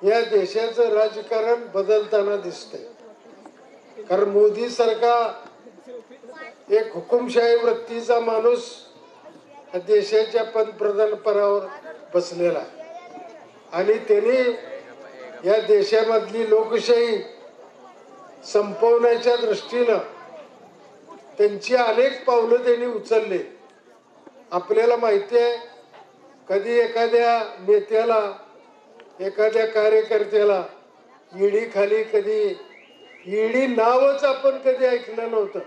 या देशाचं राजकारण बदलताना दिसतंय. कारण मोदी सरकार एक हुकुमशाही वृत्तीचा माणूस देशाच्या पंतप्रधान पदावर बसलेला आहे आणि त्यांनी या देशामधली लोकशाही संपवण्याच्या दृष्टीनं त्यांची अनेक पावलं त्यांनी उचलले. आपल्याला माहिती आहे, कधी एखाद्या नेत्याला, एखाद्या कार्यकर्त्याला ईडी खाली, कधी ईडी नावच आपण कधी ऐकलं नव्हतं.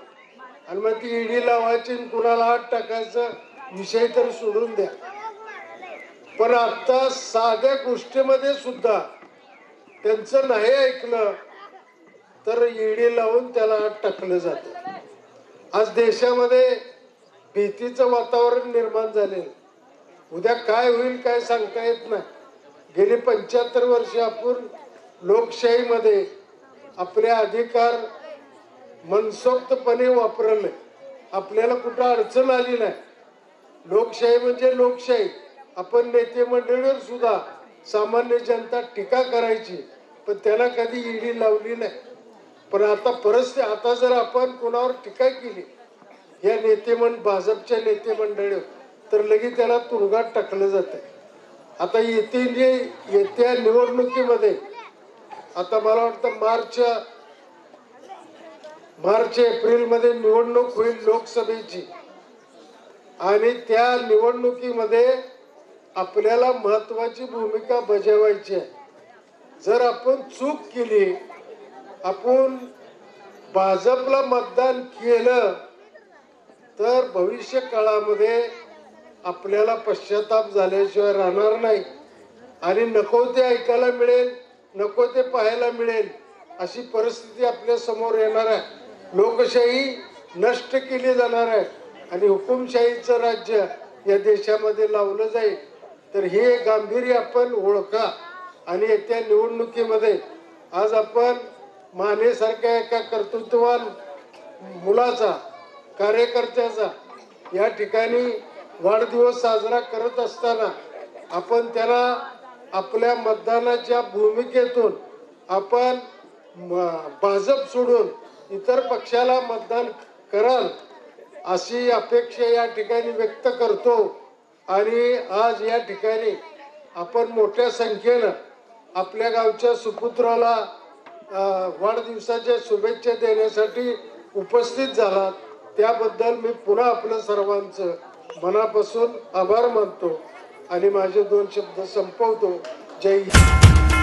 आणि मग ती ईडी लावायची, कुणाला हात टाकायचा विषय तर सोडून द्या. पण आता साध्या गोष्टीमध्ये सुद्धा त्यांचं नाही ऐकलं तर ईडी लावून त्याला हात टाकलं जातं. आज देशामध्ये भीतीचं वातावरण निर्माण झाले. उद्या काय होईल काय सांगता येत नाही. गेली 75 वर्ष आपण लोकशाहीमध्ये आपले अधिकार मनसोक्तपणे वापरले. आपल्याला कुठं अडचण आली नाही. लोकशाही म्हणजे लोकशाही. आपण नेते मंडळीवर सुद्धा सामान्य जनता टीका करायची, पण त्याला कधी ईडी लावली नाही. पण आता परिस्थिती, आता जर आपण कोणावर टीका केली या भाजपच्या नेते मंडळीवर, तर लगेच त्याला तुरुंगात टाकलं जातं. आता येत्या निवडणुकीमध्ये आता मला वाटतं मार्च एप्रिल मध्ये निवडणूक होईल लोकसभेची. आणि त्या निवडणुकीमध्ये आपल्याला महत्वाची भूमिका बजावायची आहे. जर आपण चूक केली, आपण भाजपला मतदान केलं, तर भविष्य काळामध्ये आपल्याला पश्चाताप झाल्याशिवाय राहणार नाही. आणि नको ते ऐकायला मिळेल, नको ते पाहायला मिळेल अशी परिस्थिती आपल्या समोर येणार आहे. लोकशाही नष्ट केली जाणार आहे आणि हुकुमशाहीचं राज्य या देशामध्ये लावलं जाईल. तर हे गांभीर्य आपण ओळखा. आणि येत्या निवडणुकीमध्ये आज आपण मानेसारख्या एका कर्तृत्ववान मुलाचा, कार्यकर्त्याचा या ठिकाणी वाढदिवस साजरा करत असताना आपण त्याला आपल्या मतदानाच्या भूमिकेतून आपण भाजप सोडून इतर पक्षाला मतदान कराल अशी अपेक्षा या ठिकाणी व्यक्त करतो. आणि आज या ठिकाणी आपण मोठ्या संख्येनं आपल्या गावच्या सुपुत्राला वाढदिवसाच्या शुभेच्छा देण्यासाठी उपस्थित झालात. त्याबद्दल मी पुन्हा आपल्या सर्वांचं मनापासून आभार मानतो आणि माझे 2 शब्द संपवतो. जय हिंद.